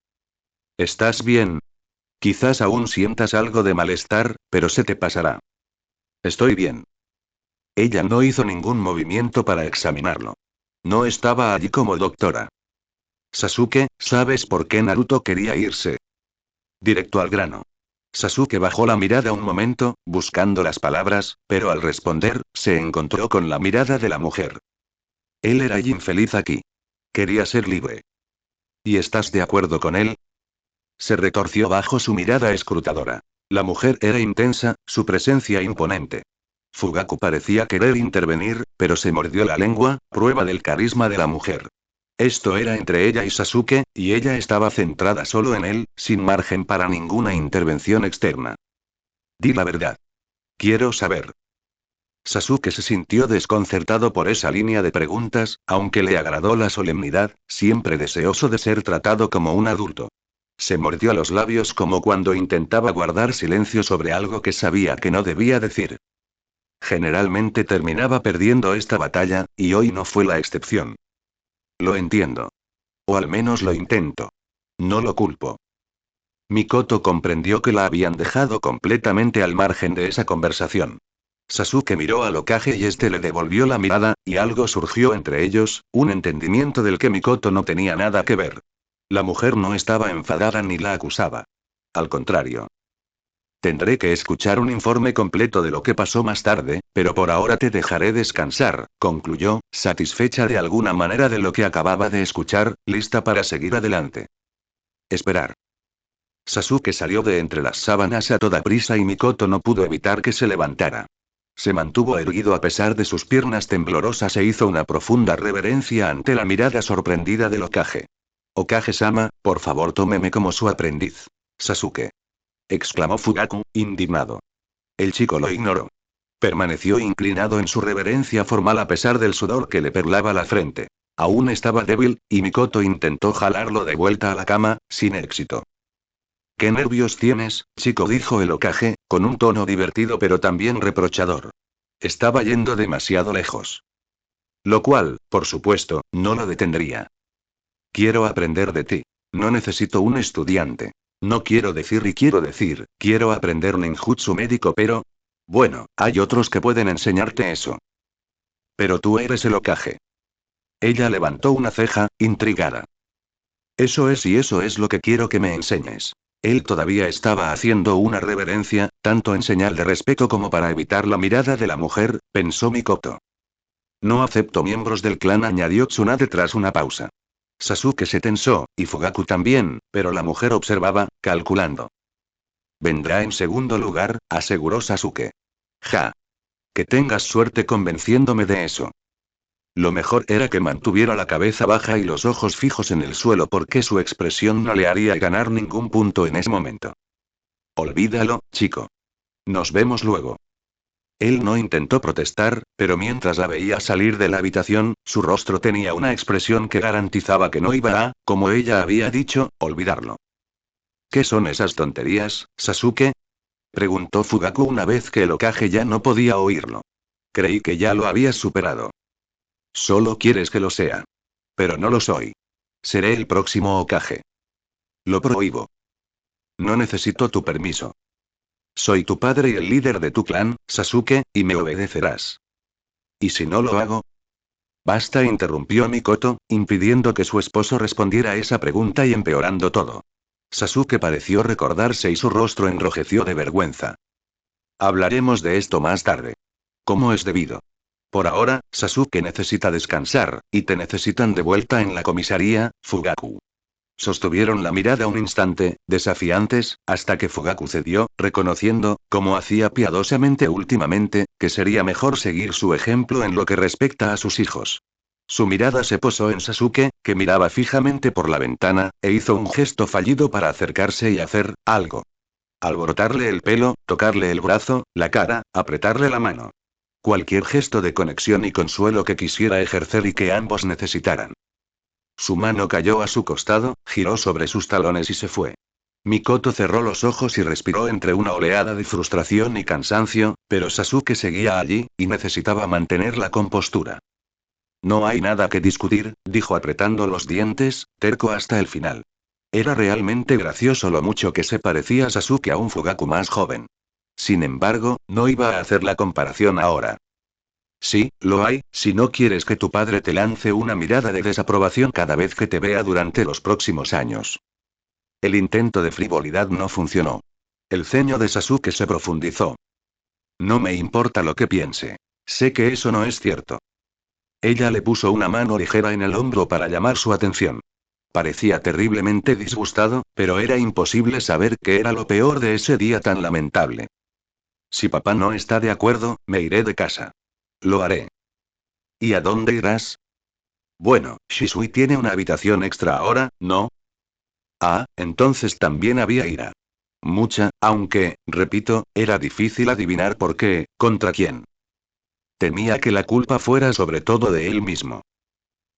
¿Estás bien? Quizás aún sientas algo de malestar, pero se te pasará. Estoy bien. Ella no hizo ningún movimiento para examinarlo. No estaba allí como doctora. Sasuke, ¿sabes por qué Naruto quería irse? Directo al grano. Sasuke bajó la mirada un momento, buscando las palabras, pero al responder, se encontró con la mirada de la mujer. Él era infeliz aquí. Quería ser libre. ¿Y estás de acuerdo con él? Se retorció bajo su mirada escrutadora. La mujer era intensa, su presencia imponente. Fugaku parecía querer intervenir, pero se mordió la lengua, prueba del carisma de la mujer. Esto era entre ella y Sasuke, y ella estaba centrada solo en él, sin margen para ninguna intervención externa. Di la verdad. Quiero saber. Sasuke se sintió desconcertado por esa línea de preguntas, aunque le agradó la solemnidad, siempre deseoso de ser tratado como un adulto. Se mordió los labios como cuando intentaba guardar silencio sobre algo que sabía que no debía decir. Generalmente terminaba perdiendo esta batalla, y hoy no fue la excepción. Lo entiendo. O al menos lo intento. No lo culpo. Mikoto comprendió que la habían dejado completamente al margen de esa conversación. Sasuke miró al Hokage y este le devolvió la mirada, y algo surgió entre ellos, un entendimiento del que Mikoto no tenía nada que ver. La mujer no estaba enfadada ni la acusaba. Al contrario. Tendré que escuchar un informe completo de lo que pasó más tarde, pero por ahora te dejaré descansar, concluyó, satisfecha de alguna manera de lo que acababa de escuchar, lista para seguir adelante. Esperar. Sasuke salió de entre las sábanas a toda prisa y Mikoto no pudo evitar que se levantara. Se mantuvo erguido a pesar de sus piernas temblorosas e hizo una profunda reverencia ante la mirada sorprendida del Hokage. Hokage-sama, por favor tómeme como su aprendiz. Sasuke. Exclamó Fugaku, indignado. El chico lo ignoró. Permaneció inclinado en su reverencia formal a pesar del sudor que le perlaba la frente. Aún estaba débil, y Mikoto intentó jalarlo de vuelta a la cama, sin éxito. ¿Qué nervios tienes, chico?, dijo el Hokage, con un tono divertido pero también reprochador. Estaba yendo demasiado lejos. Lo cual, por supuesto, no lo detendría. Quiero aprender de ti. No necesito un estudiante. No quiero decir y quiero decir, quiero aprender ninjutsu médico, pero... Bueno, hay otros que pueden enseñarte eso. Pero tú eres el Hokage. Ella levantó una ceja, intrigada. Eso es y eso es lo que quiero que me enseñes. Él todavía estaba haciendo una reverencia, tanto en señal de respeto como para evitar la mirada de la mujer, pensó Mikoto. No acepto miembros del clan, añadió Tsunade tras una pausa. Sasuke se tensó, y Fugaku también, pero la mujer observaba, calculando. Vendrá en segundo lugar, aseguró Sasuke. Ja. Que tengas suerte convenciéndome de eso. Lo mejor era que mantuviera la cabeza baja y los ojos fijos en el suelo porque su expresión no le haría ganar ningún punto en ese momento. Olvídalo, chico. Nos vemos luego. Él no intentó protestar, pero mientras la veía salir de la habitación, su rostro tenía una expresión que garantizaba que no iba a, como ella había dicho, olvidarlo. ¿Qué son esas tonterías, Sasuke? Preguntó Fugaku una vez que el Hokage ya no podía oírlo. Creí que ya lo habías superado. Solo quieres que lo sea. Pero no lo soy. Seré el próximo Hokage. Lo prohíbo. No necesito tu permiso. Soy tu padre y el líder de tu clan, Sasuke, y me obedecerás. ¿Y si no lo hago? Basta, interrumpió Mikoto, impidiendo que su esposo respondiera a esa pregunta y empeorando todo. Sasuke pareció recordarse y su rostro enrojeció de vergüenza. Hablaremos de esto más tarde. Como es debido. Por ahora, Sasuke necesita descansar, y te necesitan de vuelta en la comisaría, Fugaku. Sostuvieron la mirada un instante, desafiantes, hasta que Fugaku cedió, reconociendo, como hacía piadosamente últimamente, que sería mejor seguir su ejemplo en lo que respecta a sus hijos. Su mirada se posó en Sasuke, que miraba fijamente por la ventana, e hizo un gesto fallido para acercarse y hacer algo. Alborotarle el pelo, tocarle el brazo, la cara, apretarle la mano. Cualquier gesto de conexión y consuelo que quisiera ejercer y que ambos necesitaran. Su mano cayó a su costado, giró sobre sus talones y se fue. Mikoto cerró los ojos y respiró entre una oleada de frustración y cansancio, pero Sasuke seguía allí, y necesitaba mantener la compostura. No hay nada que discutir, dijo apretando los dientes, terco hasta el final. Era realmente gracioso lo mucho que se parecía Sasuke a un Fugaku más joven. Sin embargo, no iba a hacer la comparación ahora. Sí, lo hay, si no quieres que tu padre te lance una mirada de desaprobación cada vez que te vea durante los próximos años. El intento de frivolidad no funcionó. El ceño de Sasuke se profundizó. No me importa lo que piense. Sé que eso no es cierto. Ella le puso una mano ligera en el hombro para llamar su atención. Parecía terriblemente disgustado, pero era imposible saber qué era lo peor de ese día tan lamentable. Si papá no está de acuerdo, me iré de casa. Lo haré. ¿Y a dónde irás? Bueno, Shisui tiene una habitación extra ahora, ¿no? Ah, entonces también había ira. Mucha, aunque, repito, era difícil adivinar por qué, contra quién. Temía que la culpa fuera sobre todo de él mismo.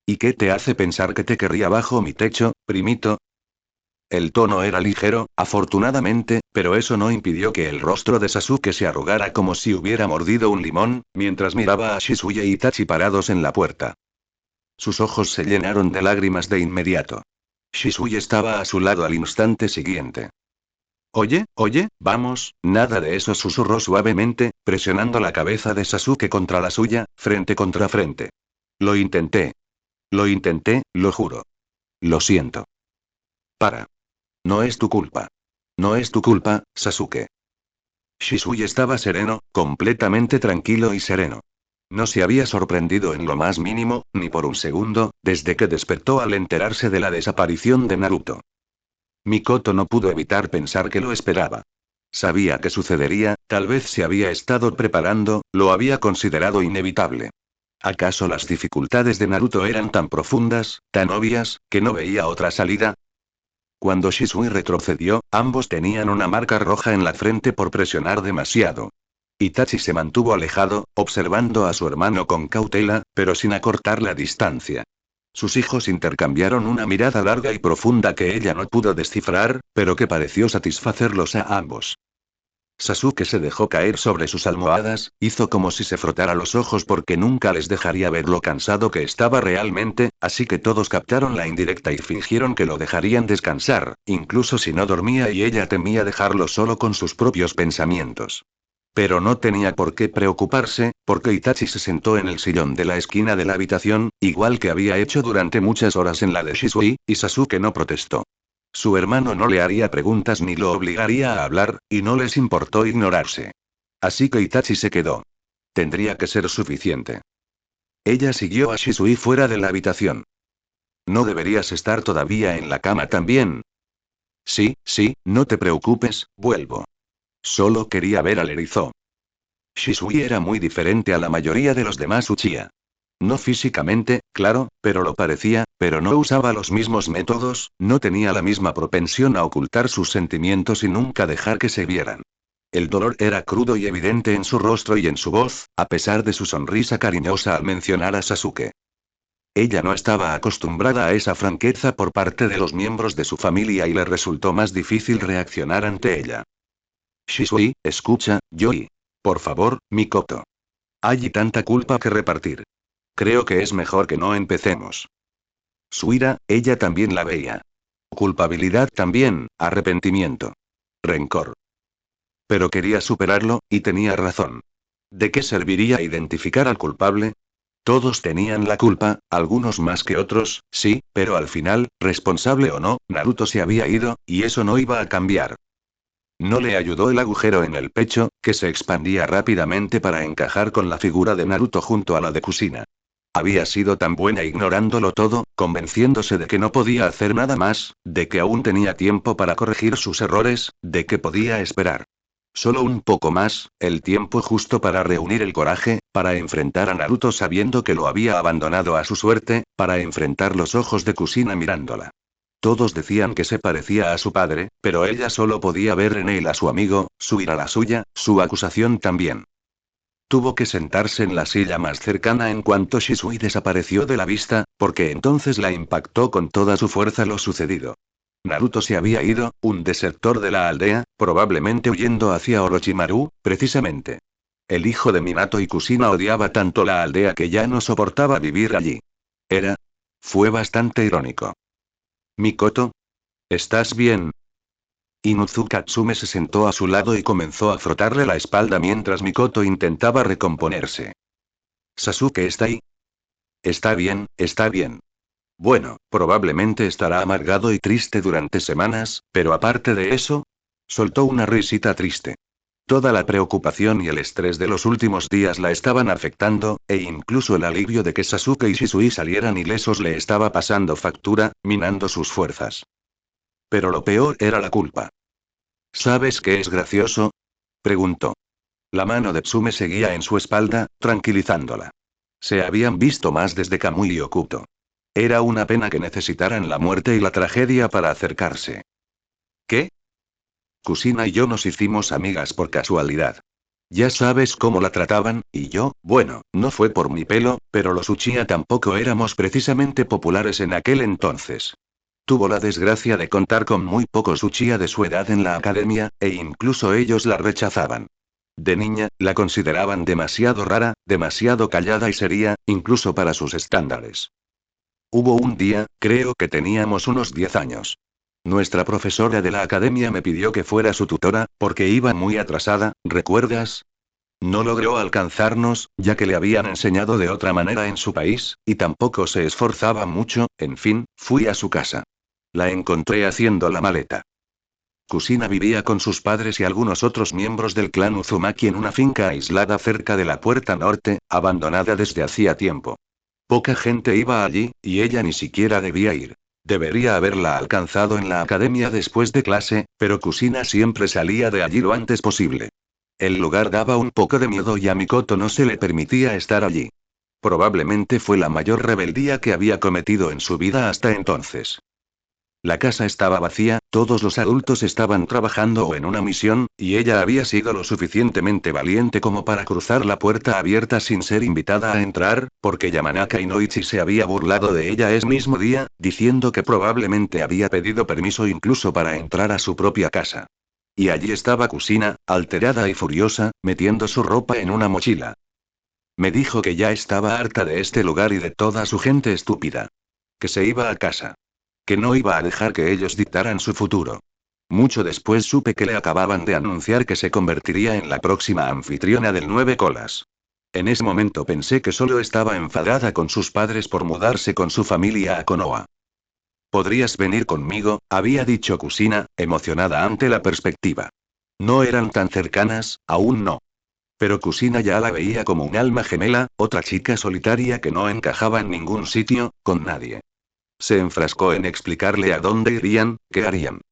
¿Y qué te hace pensar que te querría bajo mi techo, primito? El tono era ligero, afortunadamente, pero eso no impidió que el rostro de Sasuke se arrugara como si hubiera mordido un limón, mientras miraba a Shizuya y Itachi parados en la puerta. Sus ojos se llenaron de lágrimas de inmediato. Shisui estaba a su lado al instante siguiente. Oye, oye, vamos, nada de eso, susurró suavemente, presionando la cabeza de Sasuke contra la suya, frente contra frente. Lo intenté. Lo intenté, lo juro. Lo siento. Para. No es tu culpa. No es tu culpa, Sasuke. Shisui estaba sereno, completamente tranquilo y sereno. No se había sorprendido en lo más mínimo, ni por un segundo, desde que despertó al enterarse de la desaparición de Naruto. Mikoto no pudo evitar pensar que lo esperaba. Sabía que sucedería, tal vez se había estado preparando, lo había considerado inevitable. ¿Acaso las dificultades de Naruto eran tan profundas, tan obvias, que no veía otra salida? Cuando Shisui retrocedió, ambos tenían una marca roja en la frente por presionar demasiado. Itachi se mantuvo alejado, observando a su hermano con cautela, pero sin acortar la distancia. Sus hijos intercambiaron una mirada larga y profunda que ella no pudo descifrar, pero que pareció satisfacerlos a ambos. Sasuke se dejó caer sobre sus almohadas, hizo como si se frotara los ojos porque nunca les dejaría ver lo cansado que estaba realmente, así que todos captaron la indirecta y fingieron que lo dejarían descansar, incluso si no dormía y ella temía dejarlo solo con sus propios pensamientos. Pero no tenía por qué preocuparse, porque Itachi se sentó en el sillón de la esquina de la habitación, igual que había hecho durante muchas horas en la de Shisui, y Sasuke no protestó. Su hermano no le haría preguntas ni lo obligaría a hablar, y no les importó ignorarse. Así que Itachi se quedó. Tendría que ser suficiente. Ella siguió a Shisui fuera de la habitación. ¿No deberías estar todavía en la cama también? Sí, sí, no te preocupes, vuelvo. Solo quería ver al erizo. Shisui era muy diferente a la mayoría de los demás Uchiha. No físicamente, claro, pero lo parecía, pero no usaba los mismos métodos, no tenía la misma propensión a ocultar sus sentimientos y nunca dejar que se vieran. El dolor era crudo y evidente en su rostro y en su voz, a pesar de su sonrisa cariñosa al mencionar a Sasuke. Ella no estaba acostumbrada a esa franqueza por parte de los miembros de su familia y le resultó más difícil reaccionar ante ella. Shisui, escucha, Yoi. Por favor, Mikoto. Hay tanta culpa que repartir. Creo que es mejor que no empecemos. Su ira, ella también la veía. Culpabilidad también, arrepentimiento. Rencor. Pero quería superarlo, y tenía razón. ¿De qué serviría identificar al culpable? Todos tenían la culpa, algunos más que otros, sí, pero al final, responsable o no, Naruto se había ido, y eso no iba a cambiar. No le ayudó el agujero en el pecho, que se expandía rápidamente para encajar con la figura de Naruto junto a la de Kusina. Había sido tan buena ignorándolo todo, convenciéndose de que no podía hacer nada más, de que aún tenía tiempo para corregir sus errores, de que podía esperar. Solo un poco más, el tiempo justo para reunir el coraje, para enfrentar a Naruto sabiendo que lo había abandonado a su suerte, para enfrentar los ojos de Kusina mirándola. Todos decían que se parecía a su padre, pero ella solo podía ver en él a su amigo, su ira la suya, su acusación también. Tuvo que sentarse en la silla más cercana en cuanto Shisui desapareció de la vista, porque entonces la impactó con toda su fuerza lo sucedido. Naruto se había ido, un desertor de la aldea, probablemente huyendo hacia Orochimaru, precisamente. El hijo de Minato y Kusina odiaba tanto la aldea que ya no soportaba vivir allí. Fue bastante irónico. Mikoto, ¿estás bien? Inuzu Katsume se sentó a su lado y comenzó a frotarle la espalda mientras Mikoto intentaba recomponerse. ¿Sasuke está ahí? Está bien, está bien. Bueno, probablemente estará amargado y triste durante semanas, pero aparte de eso, soltó una risita triste. Toda la preocupación y el estrés de los últimos días la estaban afectando, e incluso el alivio de que Sasuke y Shisui salieran ilesos le estaba pasando factura, minando sus fuerzas. Pero lo peor era la culpa. ¿Sabes qué es gracioso? Preguntó. La mano de Tsume seguía en su espalda, tranquilizándola. Se habían visto más desde Kamui y Okuto. Era una pena que necesitaran la muerte y la tragedia para acercarse. ¿Qué? Kusina y yo nos hicimos amigas por casualidad. Ya sabes cómo la trataban, y yo, bueno, no fue por mi pelo, pero los Uchiha tampoco éramos precisamente populares en aquel entonces. Tuvo la desgracia de contar con muy pocos Uchiha de su edad en la academia, e incluso ellos la rechazaban. De niña, la consideraban demasiado rara, demasiado callada y seria, incluso para sus estándares. Hubo un día, creo que teníamos unos 10 años. Nuestra profesora de la academia me pidió que fuera su tutora, porque iba muy atrasada, ¿recuerdas? No logró alcanzarnos, ya que le habían enseñado de otra manera en su país, y tampoco se esforzaba mucho, en fin, fui a su casa. La encontré haciendo la maleta. Kusina vivía con sus padres y algunos otros miembros del clan Uzumaki en una finca aislada cerca de la puerta norte, abandonada desde hacía tiempo. Poca gente iba allí, y ella ni siquiera debía ir. Debería haberla alcanzado en la academia después de clase, pero Kusina siempre salía de allí lo antes posible. El lugar daba un poco de miedo y a Mikoto no se le permitía estar allí. Probablemente fue la mayor rebeldía que había cometido en su vida hasta entonces. La casa estaba vacía, todos los adultos estaban trabajando o en una misión, y ella había sido lo suficientemente valiente como para cruzar la puerta abierta sin ser invitada a entrar, porque Yamanaka Inoichi se había burlado de ella ese mismo día, diciendo que probablemente había pedido permiso incluso para entrar a su propia casa. Y allí estaba Kusina, alterada y furiosa, metiendo su ropa en una mochila. Me dijo que ya estaba harta de este lugar y de toda su gente estúpida. Que se iba a casa. Que no iba a dejar que ellos dictaran su futuro. Mucho después supe que le acababan de anunciar que se convertiría en la próxima anfitriona del Nueve Colas. En ese momento pensé que solo estaba enfadada con sus padres por mudarse con su familia a Konoha. ¿Podrías venir conmigo?, había dicho Kusina, emocionada ante la perspectiva. No eran tan cercanas, aún no. Pero Kusina ya la veía como un alma gemela, otra chica solitaria que no encajaba en ningún sitio, con nadie. Se enfrascó en explicarle a dónde irían, qué harían.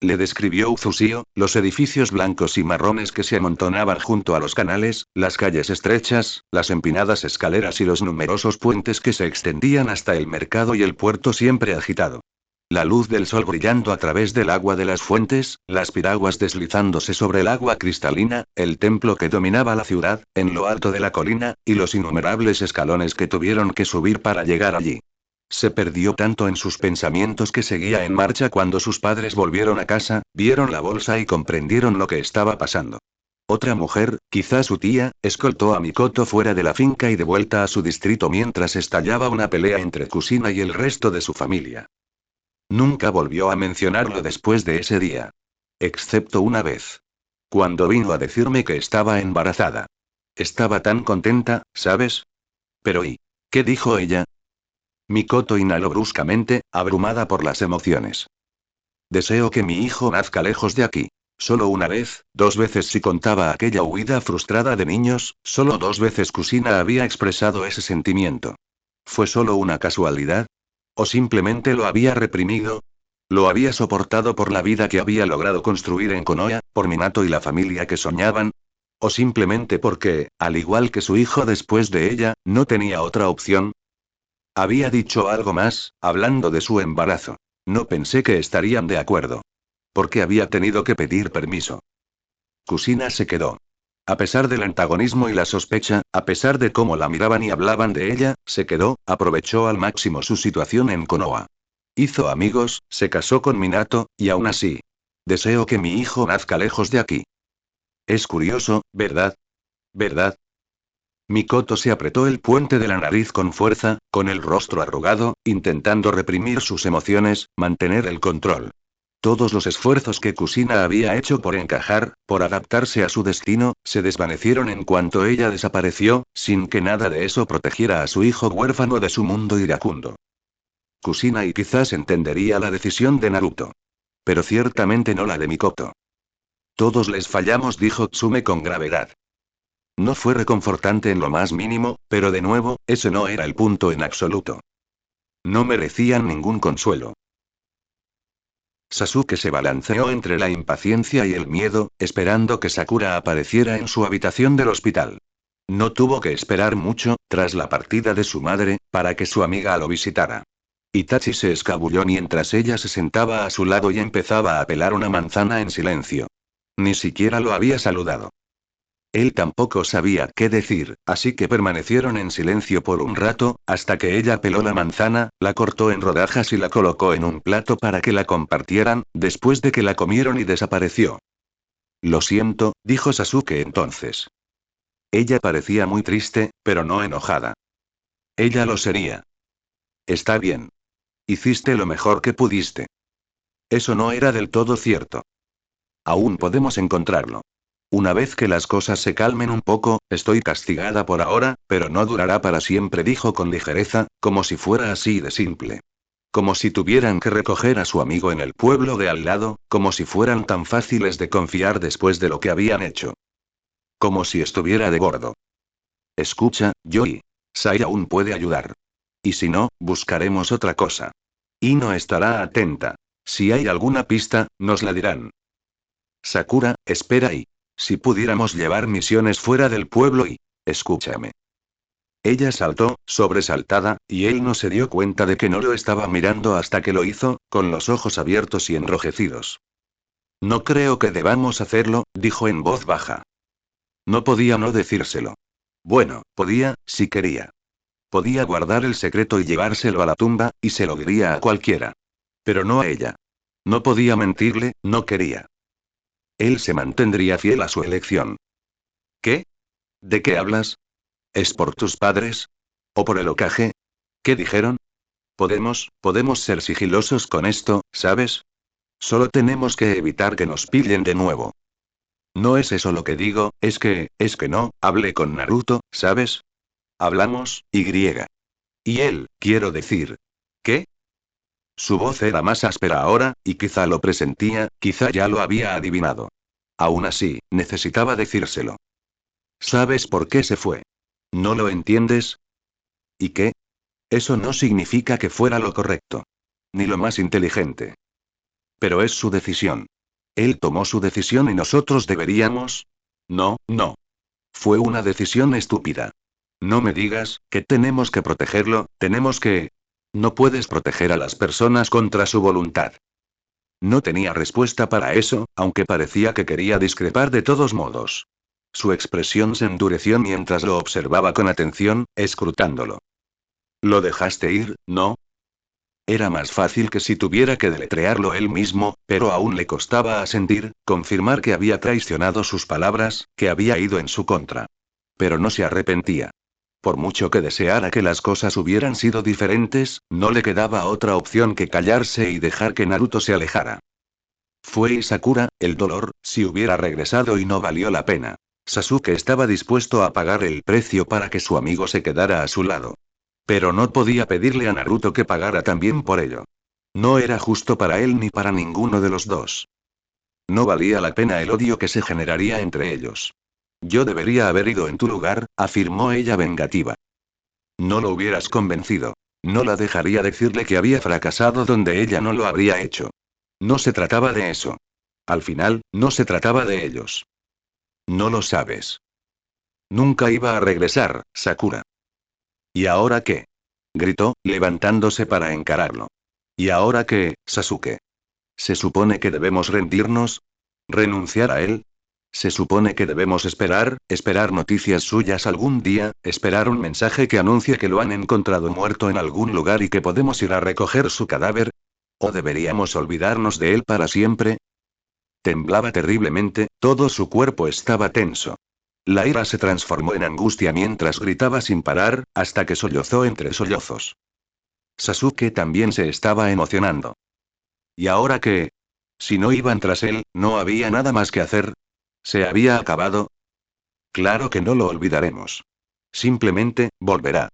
Le describió Uzusio, los edificios blancos y marrones que se amontonaban junto a los canales, las calles estrechas, las empinadas escaleras y los numerosos puentes que se extendían hasta el mercado y el puerto siempre agitado. La luz del sol brillando a través del agua de las fuentes, las piraguas deslizándose sobre el agua cristalina, el templo que dominaba la ciudad, en lo alto de la colina, y los innumerables escalones que tuvieron que subir para llegar allí. Se perdió tanto en sus pensamientos que seguía en marcha cuando sus padres volvieron a casa, vieron la bolsa y comprendieron lo que estaba pasando. Otra mujer, quizá su tía, escoltó a Mikoto fuera de la finca y de vuelta a su distrito mientras estallaba una pelea entre Kusina y el resto de su familia. Nunca volvió a mencionarlo después de ese día. Excepto una vez. Cuando vino a decirme que estaba embarazada. Estaba tan contenta, ¿sabes? Pero ¿y qué dijo ella? Mikoto inhaló bruscamente, abrumada por las emociones. Deseo que mi hijo nazca lejos de aquí. Solo una vez, 2 veces si contaba aquella huida frustrada de niños, solo 2 veces Kusina había expresado ese sentimiento. ¿Fue solo una casualidad? ¿O simplemente lo había reprimido? ¿Lo había soportado por la vida que había logrado construir en Konoha, por Minato y la familia que soñaban? ¿O simplemente porque, al igual que su hijo después de ella, no tenía otra opción? Había dicho algo más, hablando de su embarazo. No pensé que estarían de acuerdo. ¿Por qué había tenido que pedir permiso? Kusina se quedó. A pesar del antagonismo y la sospecha, a pesar de cómo la miraban y hablaban de ella, se quedó, aprovechó al máximo su situación en Konoha. Hizo amigos, se casó con Minato, y aún así. Deseo que mi hijo nazca lejos de aquí. Es curioso, ¿verdad? ¿Verdad? Mikoto se apretó el puente de la nariz con fuerza, con el rostro arrugado, intentando reprimir sus emociones, mantener el control. Todos los esfuerzos que Kusina había hecho por encajar, por adaptarse a su destino, se desvanecieron en cuanto ella desapareció, sin que nada de eso protegiera a su hijo huérfano de su mundo iracundo. Kusina y quizás entendería la decisión de Naruto. Pero ciertamente no la de Mikoto. Todos les fallamos, dijo Tsume con gravedad. No fue reconfortante en lo más mínimo, pero de nuevo, ese no era el punto en absoluto. No merecían ningún consuelo. Sasuke se balanceó entre la impaciencia y el miedo, esperando que Sakura apareciera en su habitación del hospital. No tuvo que esperar mucho, tras la partida de su madre, para que su amiga lo visitara. Itachi se escabulló mientras ella se sentaba a su lado y empezaba a pelar una manzana en silencio. Ni siquiera lo había saludado. Él tampoco sabía qué decir, así que permanecieron en silencio por un rato, hasta que ella peló la manzana, la cortó en rodajas y la colocó en un plato para que la compartieran, después de que la comieron y desapareció. Lo siento, dijo Sasuke entonces. Ella parecía muy triste, pero no enojada. Ella lo sería. Está bien. Hiciste lo mejor que pudiste. Eso no era del todo cierto. Aún podemos encontrarlo. Una vez que las cosas se calmen un poco, estoy castigada por ahora, pero no durará para siempre, dijo con ligereza, como si fuera así de simple. Como si tuvieran que recoger a su amigo en el pueblo de al lado, como si fueran tan fáciles de confiar después de lo que habían hecho. Como si estuviera de bordo. Escucha, Yoi. Sai aún puede ayudar. Y si no, buscaremos otra cosa. Y no estará atenta. Si hay alguna pista, nos la dirán. Sakura, espera ahí. Si pudiéramos llevar misiones fuera del pueblo y... Escúchame. Ella saltó, sobresaltada, y él no se dio cuenta de que no lo estaba mirando hasta que lo hizo, con los ojos abiertos y enrojecidos. No creo que debamos hacerlo, dijo en voz baja. No podía no decírselo. Bueno, podía, si quería. Podía guardar el secreto y llevárselo a la tumba, y se lo diría a cualquiera. Pero no a ella. No podía mentirle, no quería. Él se mantendría fiel a su elección. ¿Qué? ¿De qué hablas? ¿Es por tus padres? ¿O por el Hokage? ¿Qué dijeron? Podemos ser sigilosos con esto, ¿sabes? Solo tenemos que evitar que nos pillen de nuevo. No es eso lo que digo, es que no, hablé con Naruto, ¿sabes? Hablamos, y. Y él, quiero decir. ¿Qué? Su voz era más áspera ahora, y quizá lo presentía, quizá ya lo había adivinado. Aún así, necesitaba decírselo. ¿Sabes por qué se fue? ¿No lo entiendes? ¿Y qué? Eso no significa que fuera lo correcto. Ni lo más inteligente. Pero es su decisión. Él tomó su decisión y nosotros deberíamos... No, no. Fue una decisión estúpida. No me digas, que tenemos que protegerlo, tenemos que... No puedes proteger a las personas contra su voluntad. No tenía respuesta para eso, aunque parecía que quería discrepar de todos modos. Su expresión se endureció mientras lo observaba con atención, escrutándolo. Lo dejaste ir, ¿no? Era más fácil que si tuviera que deletrearlo él mismo, pero aún le costaba asentir, confirmar que había traicionado sus palabras, que había ido en su contra. Pero no se arrepentía. Por mucho que deseara que las cosas hubieran sido diferentes, no le quedaba otra opción que callarse y dejar que Naruto se alejara. Fue Sakura, el dolor, si hubiera regresado y no valió la pena. Sasuke estaba dispuesto a pagar el precio para que su amigo se quedara a su lado. Pero no podía pedirle a Naruto que pagara también por ello. No era justo para él ni para ninguno de los dos. No valía la pena el odio que se generaría entre ellos. Yo debería haber ido en tu lugar, afirmó ella vengativa. No lo hubieras convencido. No la dejaría decirle que había fracasado donde ella no lo habría hecho. No se trataba de eso. Al final, no se trataba de ellos. No lo sabes. Nunca iba a regresar, Sakura. ¿Y ahora qué? Gritó, levantándose para encararlo. ¿Y ahora qué, Sasuke? ¿Se supone que debemos rendirnos? ¿Renunciar a él? Se supone que debemos esperar noticias suyas algún día, esperar un mensaje que anuncie que lo han encontrado muerto en algún lugar y que podemos ir a recoger su cadáver. ¿O deberíamos olvidarnos de él para siempre? Temblaba terriblemente, todo su cuerpo estaba tenso. La ira se transformó en angustia mientras gritaba sin parar, hasta que sollozó entre sollozos. Sasuke también se estaba emocionando. ¿Y ahora qué? Si no iban tras él, no había nada más que hacer. ¿Se había acabado? Claro que no lo olvidaremos. Simplemente, volverá.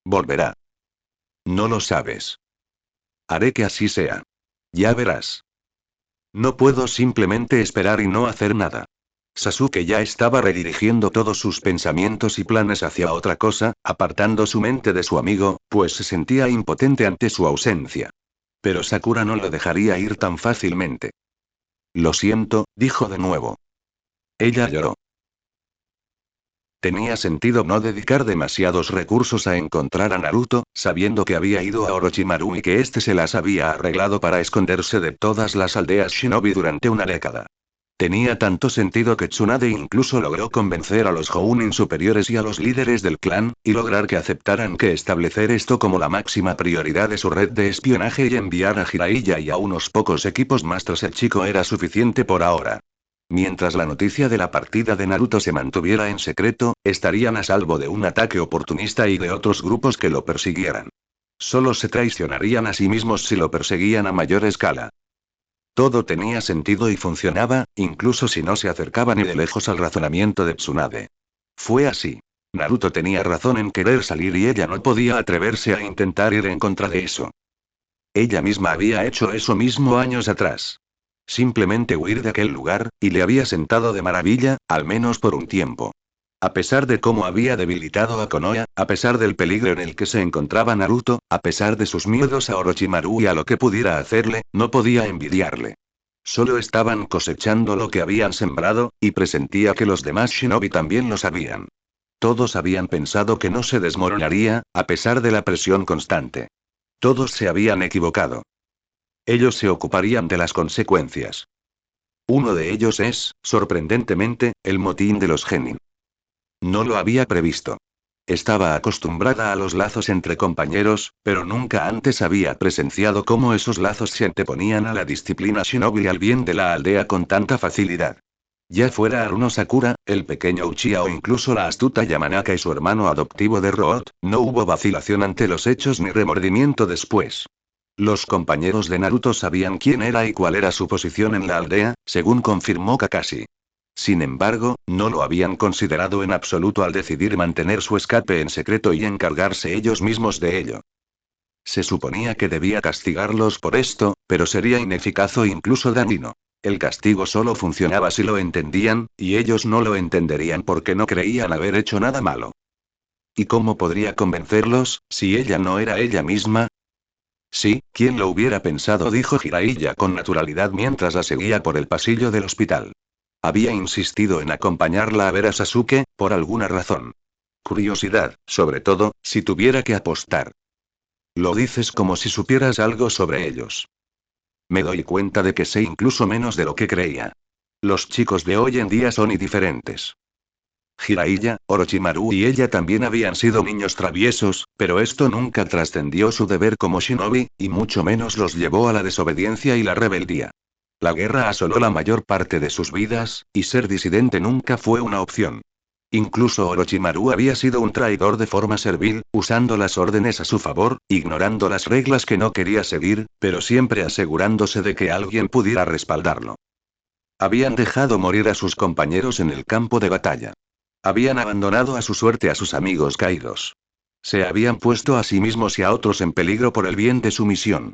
Volverá. No lo sabes. Haré que así sea. Ya verás. No puedo simplemente esperar y no hacer nada. Sasuke ya estaba redirigiendo todos sus pensamientos y planes hacia otra cosa, apartando su mente de su amigo, pues se sentía impotente ante su ausencia. Pero Sakura no lo dejaría ir tan fácilmente. Lo siento, dijo de nuevo. Ella lloró. Tenía sentido no dedicar demasiados recursos a encontrar a Naruto, sabiendo que había ido a Orochimaru y que éste se las había arreglado para esconderse de todas las aldeas shinobi durante una década. Tenía tanto sentido que Tsunade incluso logró convencer a los Jounin superiores y a los líderes del clan, y lograr que aceptaran que establecer esto como la máxima prioridad de su red de espionaje y enviar a Jiraiya y a unos pocos equipos más tras el chico era suficiente por ahora. Mientras la noticia de la partida de Naruto se mantuviera en secreto, estarían a salvo de un ataque oportunista y de otros grupos que lo persiguieran. Solo se traicionarían a sí mismos si lo perseguían a mayor escala. Todo tenía sentido y funcionaba, incluso si no se acercaba ni de lejos al razonamiento de Tsunade. Fue así. Naruto tenía razón en querer salir y ella no podía atreverse a intentar ir en contra de eso. Ella misma había hecho eso mismo años atrás. Simplemente huir de aquel lugar, y le había sentado de maravilla, al menos por un tiempo. A pesar de cómo había debilitado a Konoha, a pesar del peligro en el que se encontraba Naruto, a pesar de sus miedos a Orochimaru y a lo que pudiera hacerle, no podía envidiarle. Solo estaban cosechando lo que habían sembrado, y presentía que los demás shinobi también lo sabían. Todos habían pensado que no se desmoronaría, a pesar de la presión constante. Todos se habían equivocado. Ellos se ocuparían de las consecuencias. Uno de ellos es, sorprendentemente, el motín de los genin. No lo había previsto. Estaba acostumbrada a los lazos entre compañeros, pero nunca antes había presenciado cómo esos lazos se anteponían a la disciplina shinobi y al bien de la aldea con tanta facilidad. Ya fuera Aruno Sakura, el pequeño Uchiha o incluso la astuta Yamanaka y su hermano adoptivo de Root, no hubo vacilación ante los hechos ni remordimiento después. Los compañeros de Naruto sabían quién era y cuál era su posición en la aldea, según confirmó Kakashi. Sin embargo, no lo habían considerado en absoluto al decidir mantener su escape en secreto y encargarse ellos mismos de ello. Se suponía que debía castigarlos por esto, pero sería ineficaz o incluso dañino. El castigo solo funcionaba si lo entendían, y ellos no lo entenderían porque no creían haber hecho nada malo. ¿Y cómo podría convencerlos, si ella no era ella misma? Sí, ¿quién lo hubiera pensado? Dijo Jiraiya con naturalidad mientras la seguía por el pasillo del hospital. Había insistido en acompañarla a ver a Sasuke, por alguna razón. Curiosidad, sobre todo, si tuviera que apostar. Lo dices como si supieras algo sobre ellos. Me doy cuenta de que sé incluso menos de lo que creía. Los chicos de hoy en día son diferentes. Jiraiya, Orochimaru y ella también habían sido niños traviesos, pero esto nunca trascendió su deber como shinobi, y mucho menos los llevó a la desobediencia y la rebeldía. La guerra asoló la mayor parte de sus vidas, y ser disidente nunca fue una opción. Incluso Orochimaru había sido un traidor de forma servil, usando las órdenes a su favor, ignorando las reglas que no quería seguir, pero siempre asegurándose de que alguien pudiera respaldarlo. Habían dejado morir a sus compañeros en el campo de batalla. Habían abandonado a su suerte a sus amigos caídos. Se habían puesto a sí mismos y a otros en peligro por el bien de su misión.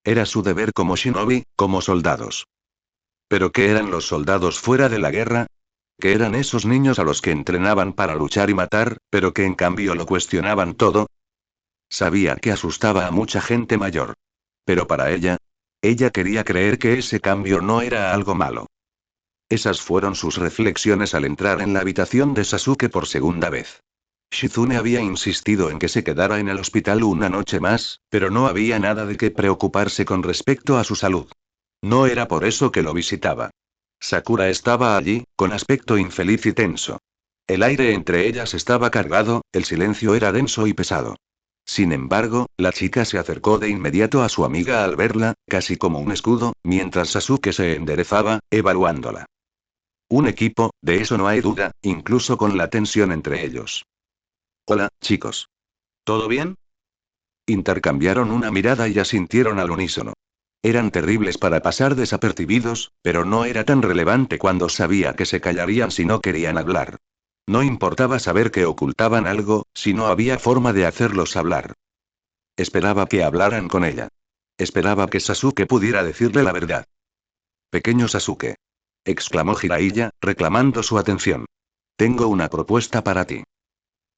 Era su deber como shinobi, como soldados. ¿Pero qué eran los soldados fuera de la guerra? ¿Qué eran esos niños a los que entrenaban para luchar y matar, pero que en cambio lo cuestionaban todo? Sabía que asustaba a mucha gente mayor. Pero para ella quería creer que ese cambio no era algo malo. Esas fueron sus reflexiones al entrar en la habitación de Sasuke por segunda vez. Shizune había insistido en que se quedara en el hospital una noche más, pero no había nada de qué preocuparse con respecto a su salud. No era por eso que lo visitaba. Sakura estaba allí, con aspecto infeliz y tenso. El aire entre ellas estaba cargado, el silencio era denso y pesado. Sin embargo, la chica se acercó de inmediato a su amiga al verla, casi como un escudo, mientras Sasuke se enderezaba, evaluándola. Un equipo, de eso no hay duda, incluso con la tensión entre ellos. Hola, chicos. ¿Todo bien? Intercambiaron una mirada y asintieron al unísono. Eran terribles para pasar desapercibidos, pero no era tan relevante cuando sabía que se callarían si no querían hablar. No importaba saber que ocultaban algo, si no había forma de hacerlos hablar. Esperaba que hablaran con ella. Esperaba que Sasuke pudiera decirle la verdad. Pequeño Sasuke, exclamó Jiraiya, reclamando su atención. Tengo una propuesta para ti.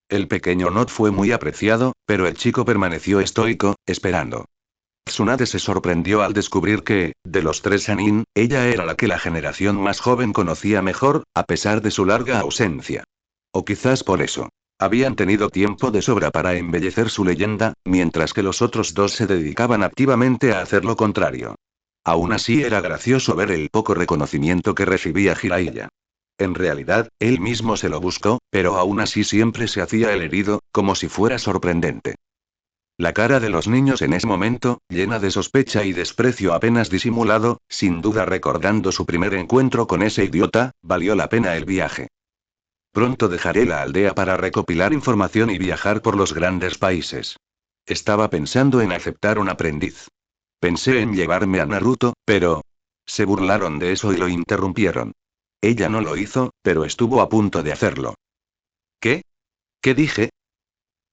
El pequeño no fue muy apreciado, pero el chico permaneció estoico, esperando. Tsunade se sorprendió al descubrir que, de los tres Sanin, ella era la que la generación más joven conocía mejor, a pesar de su larga ausencia. O quizás por eso. Habían tenido tiempo de sobra para embellecer su leyenda, mientras que los otros dos se dedicaban activamente a hacer lo contrario. Aún así era gracioso ver el poco reconocimiento que recibía Jiraiya. En realidad, él mismo se lo buscó, pero aún así siempre se hacía el herido, como si fuera sorprendente. La cara de los niños en ese momento, llena de sospecha y desprecio apenas disimulado, sin duda recordando su primer encuentro con ese idiota, valió la pena el viaje. Pronto dejaré la aldea para recopilar información y viajar por los grandes países. Estaba pensando en aceptar un aprendiz. Pensé en llevarme a Naruto, pero... Se burlaron de eso y lo interrumpieron. Ella no lo hizo, pero estuvo a punto de hacerlo. ¿Qué? ¿Qué dije?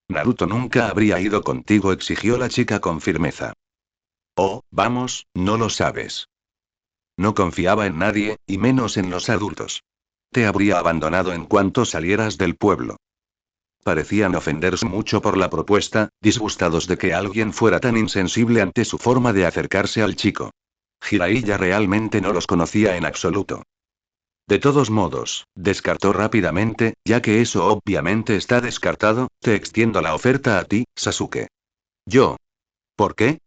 Naruto nunca habría ido contigo, exigió la chica con firmeza. Oh, vamos, no lo sabes. No confiaba en nadie, y menos en los adultos. Te habría abandonado en cuanto salieras del pueblo. Parecían ofenderse mucho por la propuesta, disgustados de que alguien fuera tan insensible ante su forma de acercarse al chico. Jiraiya realmente no los conocía en absoluto. De todos modos, descartó rápidamente, ya que eso obviamente está descartado, te extiendo la oferta a ti, Sasuke. Yo. ¿Por qué?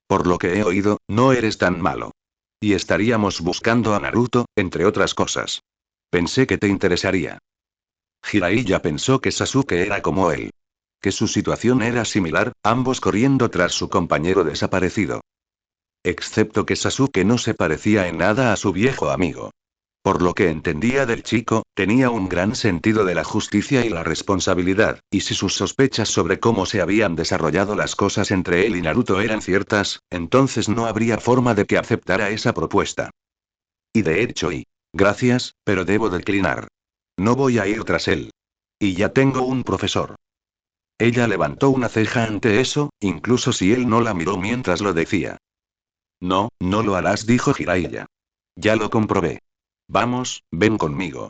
Por lo que he oído, no eres tan malo. Y estaríamos buscando a Naruto, entre otras cosas. Pensé que te interesaría. Jiraiya pensó que Sasuke era como él. Que su situación era similar, ambos corriendo tras su compañero desaparecido. Excepto que Sasuke no se parecía en nada a su viejo amigo. Por lo que entendía del chico, tenía un gran sentido de la justicia y la responsabilidad, y si sus sospechas sobre cómo se habían desarrollado las cosas entre él y Naruto eran ciertas, entonces no habría forma de que aceptara esa propuesta. Y de hecho, gracias, pero debo declinar. No voy a ir tras él. Y ya tengo un profesor. Ella levantó una ceja ante eso, incluso si él no la miró mientras lo decía. No, no lo harás, dijo Jiraiya. Ya lo comprobé. Vamos, ven conmigo.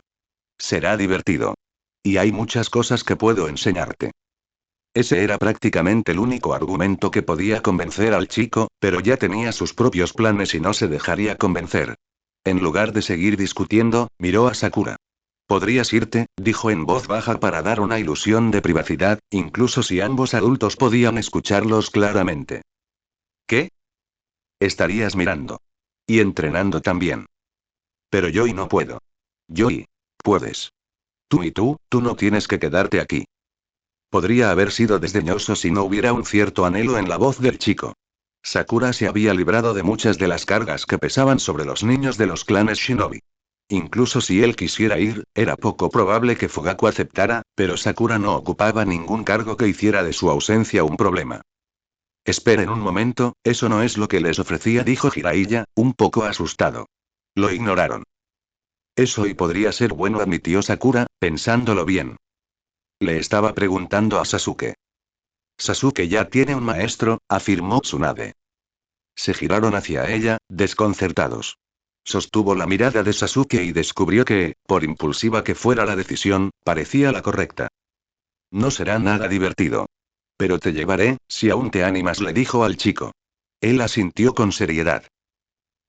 Será divertido. Y hay muchas cosas que puedo enseñarte. Ese era prácticamente el único argumento que podía convencer al chico, pero ya tenía sus propios planes y no se dejaría convencer. En lugar de seguir discutiendo, miró a Sakura. Podrías irte, dijo en voz baja para dar una ilusión de privacidad, incluso si ambos adultos podían escucharlos claramente. ¿Qué? Estarías mirando. Y entrenando también. Pero yo y no puedo. Yo y. Puedes. Tú no tienes que quedarte aquí. Podría haber sido desdeñoso si no hubiera un cierto anhelo en la voz del chico. Sakura se había librado de muchas de las cargas que pesaban sobre los niños de los clanes Shinobi. Incluso si él quisiera ir, era poco probable que Fugaku aceptara, pero Sakura no ocupaba ningún cargo que hiciera de su ausencia un problema. Esperen un momento, eso no es lo que les ofrecía, dijo Jiraiya, un poco asustado. Lo ignoraron. Eso y podría ser bueno, admitió Sakura, pensándolo bien. Le estaba preguntando a Sasuke. Sasuke ya tiene un maestro, afirmó Tsunade. Se giraron hacia ella, desconcertados. Sostuvo la mirada de Sasuke y descubrió que, por impulsiva que fuera la decisión, parecía la correcta. No será nada divertido. Pero te llevaré, si aún te animas, le dijo al chico. Él asintió con seriedad.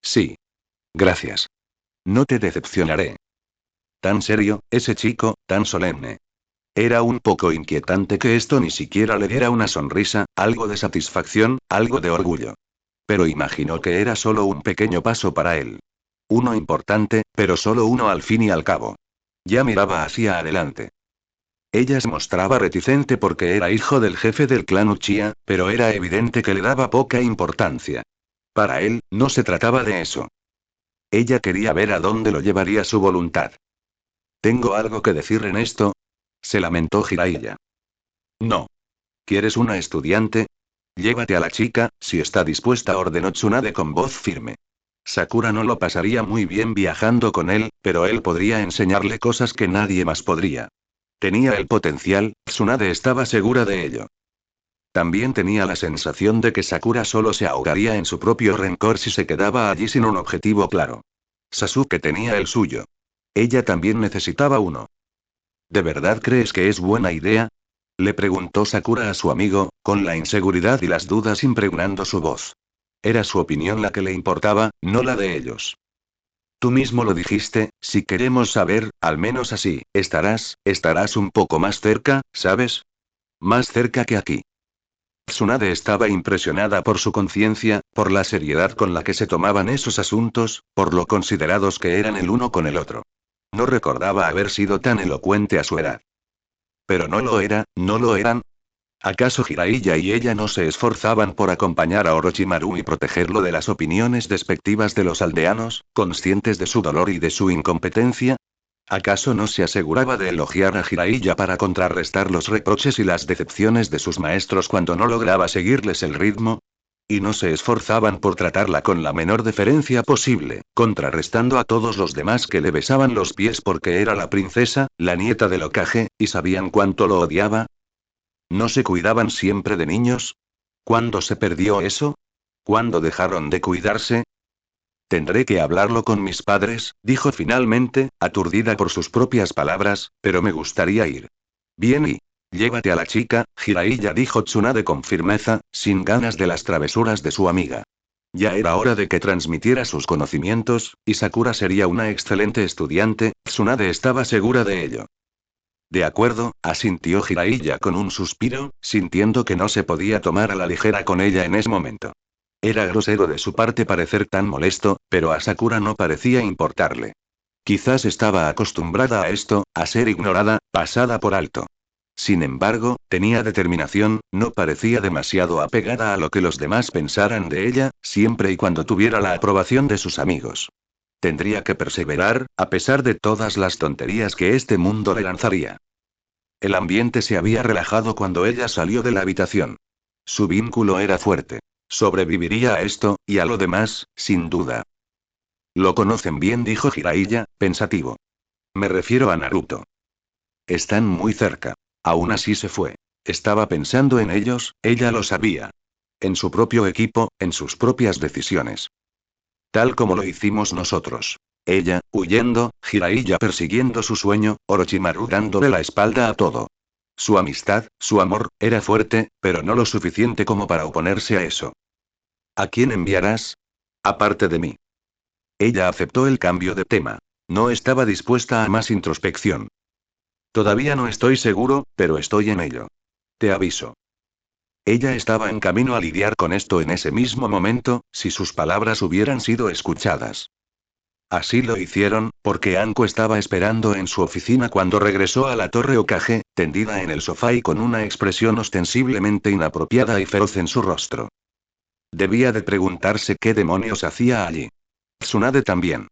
Sí. Gracias. No te decepcionaré. Tan serio, ese chico, tan solemne. Era un poco inquietante que esto ni siquiera le diera una sonrisa, algo de satisfacción, algo de orgullo. Pero imaginó que era solo un pequeño paso para él. Uno importante, pero solo uno al fin y al cabo. Ya miraba hacia adelante. Ella se mostraba reticente porque era hijo del jefe del clan Uchiha, pero era evidente que le daba poca importancia. Para él, no se trataba de eso. Ella quería ver a dónde lo llevaría su voluntad. ¿Tengo algo que decir en esto? Se lamentó Jiraiya. No. ¿Quieres una estudiante? Llévate a la chica, si está dispuesta, ordenó Tsunade con voz firme. Sakura no lo pasaría muy bien viajando con él, pero él podría enseñarle cosas que nadie más podría. Tenía el potencial, Tsunade estaba segura de ello. También tenía la sensación de que Sakura solo se ahogaría en su propio rencor si se quedaba allí sin un objetivo claro. Sasuke tenía el suyo. Ella también necesitaba uno. ¿De verdad crees que es buena idea? Le preguntó Sakura a su amigo, con la inseguridad y las dudas impregnando su voz. Era su opinión la que le importaba, no la de ellos. Tú mismo lo dijiste, si queremos saber, al menos así, estarás un poco más cerca, ¿sabes? Más cerca que aquí. Tsunade estaba impresionada por su conciencia, por la seriedad con la que se tomaban esos asuntos, por lo considerados que eran el uno con el otro. No recordaba haber sido tan elocuente a su edad. Pero no lo eran. ¿Acaso Jiraiya y ella no se esforzaban por acompañar a Orochimaru y protegerlo de las opiniones despectivas de los aldeanos, conscientes de su dolor y de su incompetencia? ¿Acaso no se aseguraba de elogiar a Jiraiya para contrarrestar los reproches y las decepciones de sus maestros cuando no lograba seguirles el ritmo? ¿Y no se esforzaban por tratarla con la menor deferencia posible, contrarrestando a todos los demás que le besaban los pies porque era la princesa, la nieta del Hokage, y sabían cuánto lo odiaba? ¿No se cuidaban siempre de niños? ¿Cuándo se perdió eso? ¿Cuándo dejaron de cuidarse? Tendré que hablarlo con mis padres, dijo finalmente, aturdida por sus propias palabras, pero me gustaría ir. Bien y. Llévate a la chica, Jiraiya, dijo Tsunade con firmeza, sin ganas de las travesuras de su amiga. Ya era hora de que transmitiera sus conocimientos, y Sakura sería una excelente estudiante, Tsunade estaba segura de ello. De acuerdo, asintió Jiraiya con un suspiro, sintiendo que no se podía tomar a la ligera con ella en ese momento. Era grosero de su parte parecer tan molesto, pero a Sakura no parecía importarle. Quizás estaba acostumbrada a esto, a ser ignorada, pasada por alto. Sin embargo, tenía determinación, no parecía demasiado apegada a lo que los demás pensaran de ella, siempre y cuando tuviera la aprobación de sus amigos. Tendría que perseverar, a pesar de todas las tonterías que este mundo le lanzaría. El ambiente se había relajado cuando ella salió de la habitación. Su vínculo era fuerte. Sobreviviría a esto, y a lo demás, sin duda. Lo conocen bien, dijo Jiraiya, pensativo. Me refiero a Naruto. Están muy cerca. Aún así se fue. Estaba pensando en ellos, ella lo sabía. En su propio equipo, en sus propias decisiones. Tal como lo hicimos nosotros. Ella, huyendo, Jiraiya persiguiendo su sueño, Orochimaru dándole la espalda a todo. Su amistad, su amor, era fuerte, pero no lo suficiente como para oponerse a eso. ¿A quién enviarás? Aparte de mí. Ella aceptó el cambio de tema. No estaba dispuesta a más introspección. Todavía no estoy seguro, pero estoy en ello. Te aviso. Ella estaba en camino a lidiar con esto en ese mismo momento, si sus palabras hubieran sido escuchadas. Así lo hicieron, porque Anko estaba esperando en su oficina cuando regresó a la torre Okage, tendida en el sofá y con una expresión ostensiblemente inapropiada y feroz en su rostro. Debía de preguntarse qué demonios hacía allí. Tsunade también.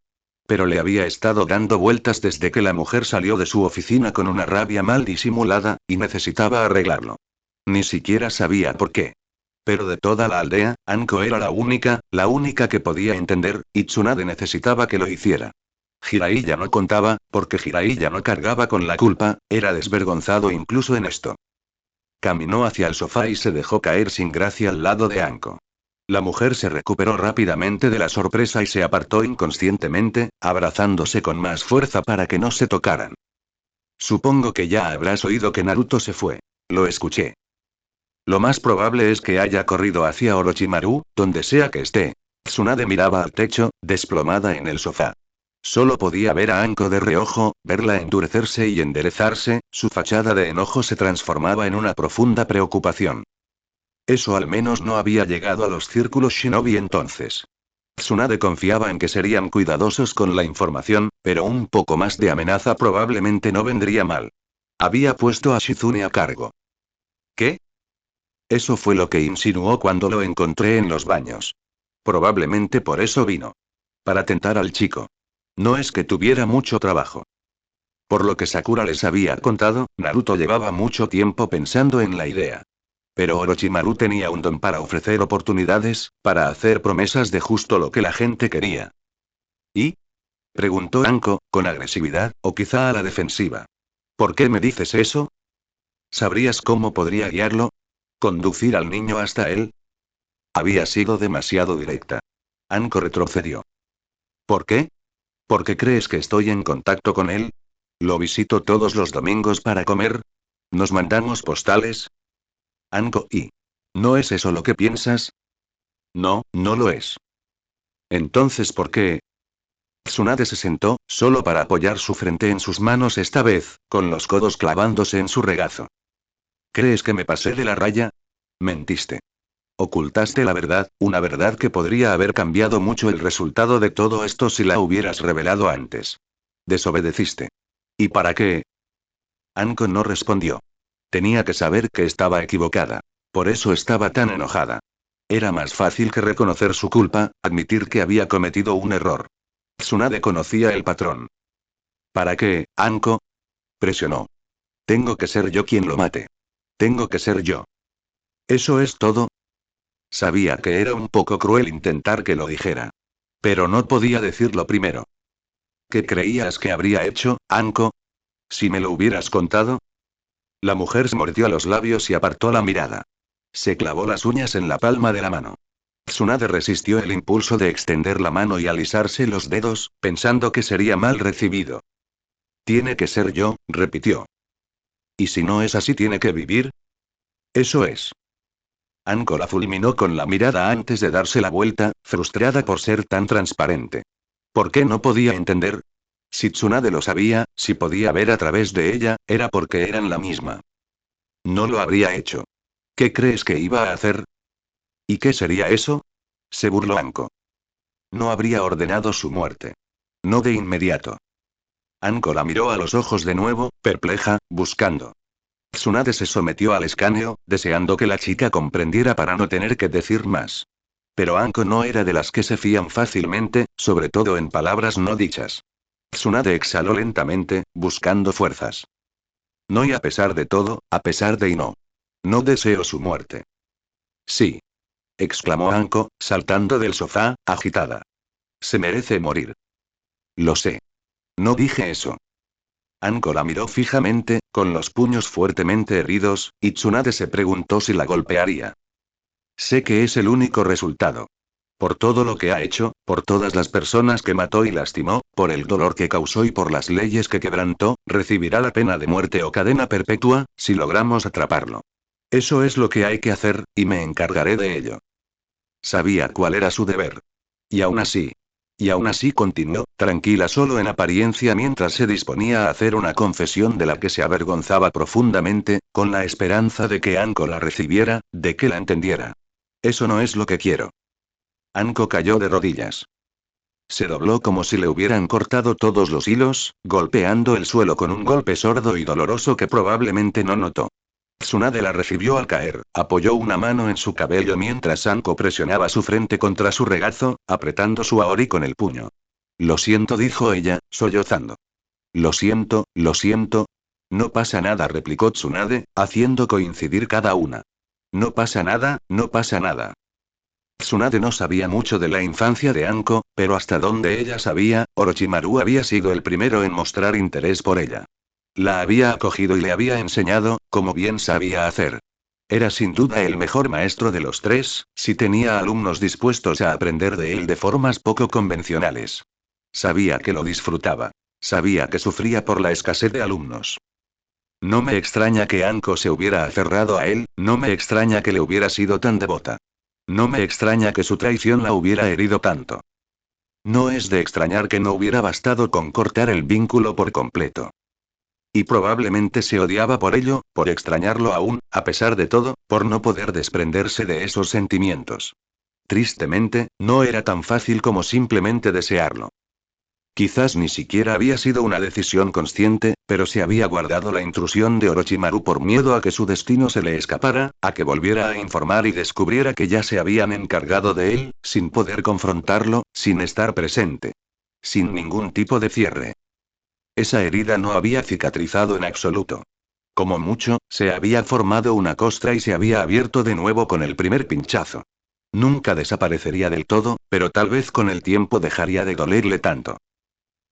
Pero le había estado dando vueltas desde que la mujer salió de su oficina con una rabia mal disimulada, y necesitaba arreglarlo. Ni siquiera sabía por qué. Pero de toda la aldea, Anko era la única que podía entender, y Tsunade necesitaba que lo hiciera. Jirai ya no contaba, porque Jirai ya no cargaba con la culpa, era desvergonzado incluso en esto. Caminó hacia el sofá y se dejó caer sin gracia al lado de Anko. La mujer se recuperó rápidamente de la sorpresa y se apartó inconscientemente, abrazándose con más fuerza para que no se tocaran. Supongo que ya habrás oído que Naruto se fue. Lo escuché. Lo más probable es que haya corrido hacia Orochimaru, donde sea que esté. Tsunade miraba al techo, desplomada en el sofá. Solo podía ver a Anko de reojo, verla endurecerse y enderezarse, su fachada de enojo se transformaba en una profunda preocupación. Eso al menos no había llegado a los círculos shinobi entonces. Tsunade confiaba en que serían cuidadosos con la información, pero un poco más de amenaza probablemente no vendría mal. Había puesto a Shizune a cargo. ¿Qué? Eso fue lo que insinuó cuando lo encontré en los baños. Probablemente por eso vino. Para tentar al chico. No es que tuviera mucho trabajo. Por lo que Sakura les había contado, Naruto llevaba mucho tiempo pensando en la idea. Pero Orochimaru tenía un don para ofrecer oportunidades, para hacer promesas de justo lo que la gente quería. ¿Y? Preguntó Anko, con agresividad, o quizá a la defensiva. ¿Por qué me dices eso? ¿Sabrías cómo podría guiarlo? ¿Conducir al niño hasta él? Había sido demasiado directa. Anko retrocedió. ¿Por qué? ¿Por qué crees que estoy en contacto con él? ¿Lo visito todos los domingos para comer? ¿Nos mandamos postales? Anko, ¿y no es eso lo que piensas? No, no lo es. Entonces, ¿por qué? Tsunade se sentó, solo para apoyar su frente en sus manos esta vez, con los codos clavándose en su regazo. ¿Crees que me pasé de la raya? Mentiste. Ocultaste la verdad, una verdad que podría haber cambiado mucho el resultado de todo esto si la hubieras revelado antes. Desobedeciste. ¿Y para qué? Anko no respondió. Tenía que saber que estaba equivocada. Por eso estaba tan enojada. Era más fácil que reconocer su culpa, admitir que había cometido un error. Tsunade conocía el patrón. ¿Para qué, Anko? Presionó. Tengo que ser yo quien lo mate. Tengo que ser yo. ¿Eso es todo? Sabía que era un poco cruel intentar que lo dijera. Pero no podía decirlo primero. ¿Qué creías que habría hecho, Anko? Si me lo hubieras contado. La mujer se mordió los labios y apartó la mirada. Se clavó las uñas en la palma de la mano. Tsunade resistió el impulso de extender la mano y alisarse los dedos, pensando que sería mal recibido. Tiene que ser yo, repitió. ¿Y si no es así, tiene que vivir? Eso es. Anko la fulminó con la mirada antes de darse la vuelta, frustrada por ser tan transparente. ¿Por qué no podía entender? Si Tsunade lo sabía, si podía ver a través de ella, era porque eran la misma. No lo habría hecho. ¿Qué crees que iba a hacer? ¿Y qué sería eso? Se burló Anko. No habría ordenado su muerte. No de inmediato. Anko la miró a los ojos de nuevo, perpleja, buscando. Tsunade se sometió al escaneo, deseando que la chica comprendiera para no tener que decir más. Pero Anko no era de las que se fían fácilmente, sobre todo en palabras no dichas. Tsunade exhaló lentamente, buscando fuerzas. No, y a pesar de todo, a pesar de y no. No deseo su muerte. Sí. Exclamó Anko, saltando del sofá, agitada. Se merece morir. Lo sé. No dije eso. Anko la miró fijamente, con los puños fuertemente heridos, y Tsunade se preguntó si la golpearía. Sé que es el único resultado. Por todo lo que ha hecho, por todas las personas que mató y lastimó, por el dolor que causó y por las leyes que quebrantó, recibirá la pena de muerte o cadena perpetua, si logramos atraparlo. Eso es lo que hay que hacer, y me encargaré de ello. Sabía cuál era su deber. Y aún así. Y aún así continuó, tranquila solo en apariencia mientras se disponía a hacer una confesión de la que se avergonzaba profundamente, con la esperanza de que Anko la recibiera, de que la entendiera. Eso no es lo que quiero. Anko cayó de rodillas. Se dobló como si le hubieran cortado todos los hilos, golpeando el suelo con un golpe sordo y doloroso que probablemente no notó. Tsunade la recibió al caer, apoyó una mano en su cabello mientras Anko presionaba su frente contra su regazo, apretando su aori con el puño. Lo siento, dijo ella, sollozando. Lo siento, lo siento. No pasa nada, replicó Tsunade, haciendo coincidir cada una. No pasa nada, no pasa nada. Tsunade no sabía mucho de la infancia de Anko, pero hasta donde ella sabía, Orochimaru había sido el primero en mostrar interés por ella. La había acogido y le había enseñado, como bien sabía hacer. Era sin duda el mejor maestro de los tres, si tenía alumnos dispuestos a aprender de él de formas poco convencionales. Sabía que lo disfrutaba. Sabía que sufría por la escasez de alumnos. No me extraña que Anko se hubiera aferrado a él, no me extraña que le hubiera sido tan devota. No me extraña que su traición la hubiera herido tanto. No es de extrañar que no hubiera bastado con cortar el vínculo por completo. Y probablemente se odiaba por ello, por extrañarlo aún, a pesar de todo, por no poder desprenderse de esos sentimientos. Tristemente, no era tan fácil como simplemente desearlo. Quizás ni siquiera había sido una decisión consciente, pero se había guardado la intrusión de Orochimaru por miedo a que su destino se le escapara, a que volviera a informar y descubriera que ya se habían encargado de él, sin poder confrontarlo, sin estar presente. Sin ningún tipo de cierre. Esa herida no había cicatrizado en absoluto. Como mucho, se había formado una costra y se había abierto de nuevo con el primer pinchazo. Nunca desaparecería del todo, pero tal vez con el tiempo dejaría de dolerle tanto.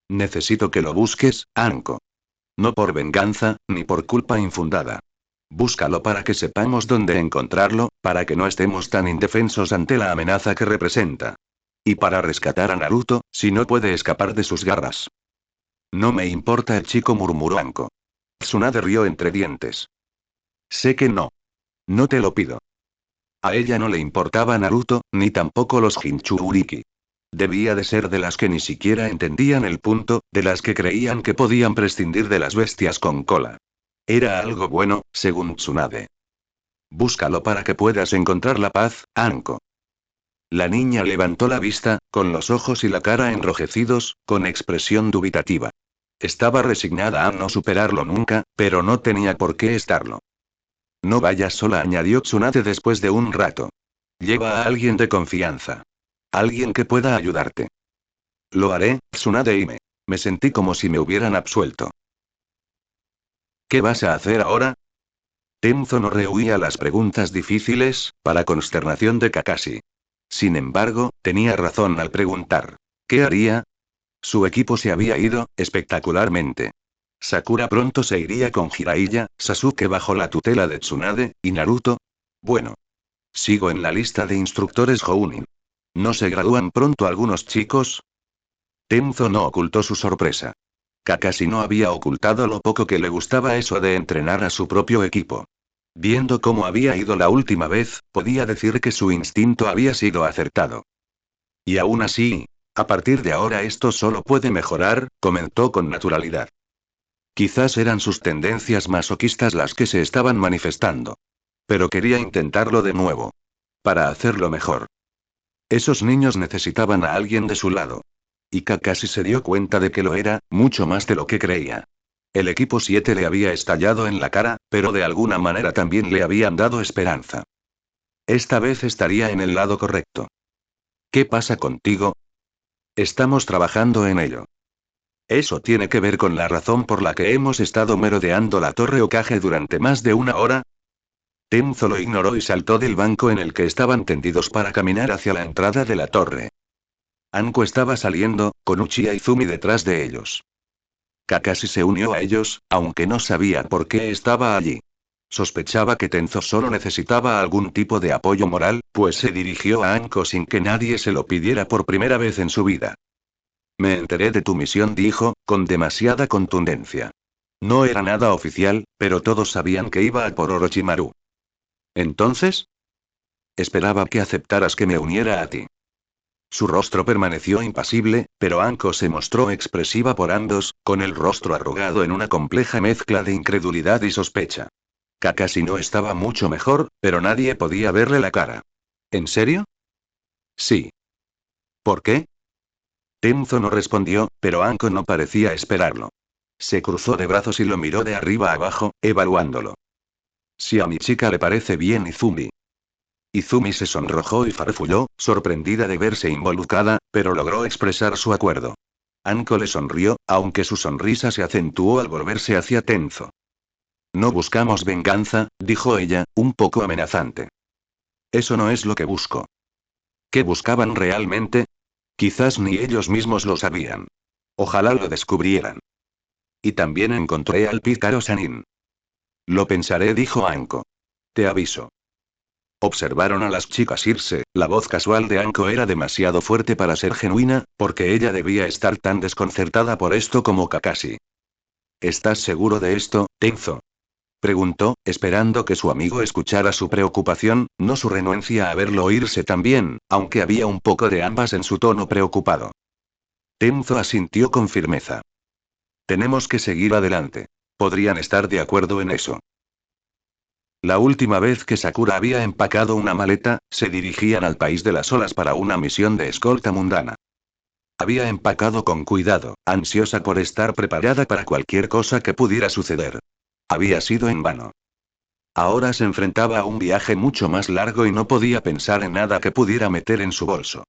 Necesito que lo busques, Anko. No por venganza, ni por culpa infundada. Búscalo para que sepamos dónde encontrarlo, para que no estemos tan indefensos ante la amenaza que representa. Y para rescatar a Naruto, si no puede escapar de sus garras. No me importa, el chico, murmuró Anko. Tsunade rió entre dientes. Sé que no. No te lo pido. A ella no le importaba Naruto, ni tampoco los Jinchuriki. Debía de ser de las que ni siquiera entendían el punto, de las que creían que podían prescindir de las bestias con cola. Era algo bueno, según Tsunade. Búscalo para que puedas encontrar la paz, Anko. La niña levantó la vista, con los ojos y la cara enrojecidos, con expresión dubitativa. Estaba resignada a no superarlo nunca, pero no tenía por qué estarlo. No vayas sola, añadió Tsunade después de un rato. Lleva a alguien de confianza. Alguien que pueda ayudarte. Lo haré, Tsunade, y me sentí como si me hubieran absuelto. ¿Qué vas a hacer ahora? Tenzo no rehuía las preguntas difíciles, para consternación de Kakashi. Sin embargo, tenía razón al preguntar. ¿Qué haría? Su equipo se había ido, espectacularmente. Sakura pronto se iría con Jiraiya, Sasuke bajo la tutela de Tsunade, y Naruto. Bueno. Sigo en la lista de instructores Jounin. ¿No se gradúan pronto algunos chicos? Tenzo no ocultó su sorpresa. Kakashi no había ocultado lo poco que le gustaba eso de entrenar a su propio equipo. Viendo cómo había ido la última vez, podía decir que su instinto había sido acertado. Y aún así, a partir de ahora esto solo puede mejorar, comentó con naturalidad. Quizás eran sus tendencias masoquistas las que se estaban manifestando. Pero quería intentarlo de nuevo. Para hacerlo mejor. Esos niños necesitaban a alguien de su lado. Y Kakashi se dio cuenta de que lo era, mucho más de lo que creía. El equipo 7 le había estallado en la cara, pero de alguna manera también le habían dado esperanza. Esta vez estaría en el lado correcto. ¿Qué pasa contigo? Estamos trabajando en ello. ¿Eso tiene que ver con la razón por la que hemos estado merodeando la Torre Hokage durante más de una hora? Tenzo lo ignoró y saltó del banco en el que estaban tendidos para caminar hacia la entrada de la torre. Anko estaba saliendo, con Uchiha Izumi detrás de ellos. Kakashi se unió a ellos, aunque no sabía por qué estaba allí. Sospechaba que Tenzo solo necesitaba algún tipo de apoyo moral, pues se dirigió a Anko sin que nadie se lo pidiera por primera vez en su vida. Me enteré de tu misión, dijo, con demasiada contundencia. No era nada oficial, pero todos sabían que iba a por Orochimaru. ¿Entonces? Esperaba que aceptaras que me uniera a ti. Su rostro permaneció impasible, pero Anko se mostró expresiva por ambos, con el rostro arrugado en una compleja mezcla de incredulidad y sospecha. Kakashi no estaba mucho mejor, pero nadie podía verle la cara. ¿En serio? Sí. ¿Por qué? Tenzo no respondió, pero Anko no parecía esperarlo. Se cruzó de brazos y lo miró de arriba a abajo, evaluándolo. Si a mi chica le parece bien Izumi. Izumi se sonrojó y farfulló, sorprendida de verse involucrada, pero logró expresar su acuerdo. Anko le sonrió, aunque su sonrisa se acentuó al volverse hacia Tenzo. No buscamos venganza, dijo ella, un poco amenazante. Eso no es lo que busco. ¿Qué buscaban realmente? Quizás ni ellos mismos lo sabían. Ojalá lo descubrieran. Y también encontré al pícaro Sanin. Lo pensaré, dijo Anko. Te aviso. Observaron a las chicas irse, la voz casual de Anko era demasiado fuerte para ser genuina, porque ella debía estar tan desconcertada por esto como Kakashi. ¿Estás seguro de esto, Tenzo? Preguntó, esperando que su amigo escuchara su preocupación, no su renuencia a verlo irse también, aunque había un poco de ambas en su tono preocupado. Tenzo asintió con firmeza. Tenemos que seguir adelante. Podrían estar de acuerdo en eso. La última vez que Sakura había empacado una maleta, se dirigían al país de las olas para una misión de escolta mundana. Había empacado con cuidado, ansiosa por estar preparada para cualquier cosa que pudiera suceder. Había sido en vano. Ahora se enfrentaba a un viaje mucho más largo y no podía pensar en nada que pudiera meter en su bolso.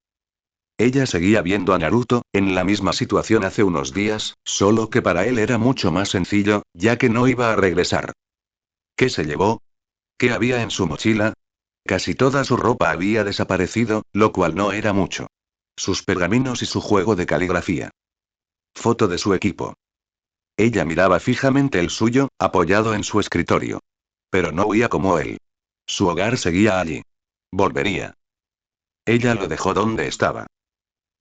Ella seguía viendo a Naruto, en la misma situación hace unos días, solo que para él era mucho más sencillo, ya que no iba a regresar. ¿Qué se llevó? ¿Qué había en su mochila? Casi toda su ropa había desaparecido, lo cual no era mucho. Sus pergaminos y su juego de caligrafía. Foto de su equipo. Ella miraba fijamente el suyo, apoyado en su escritorio. Pero no huía como él. Su hogar seguía allí. Volvería. Ella lo dejó donde estaba.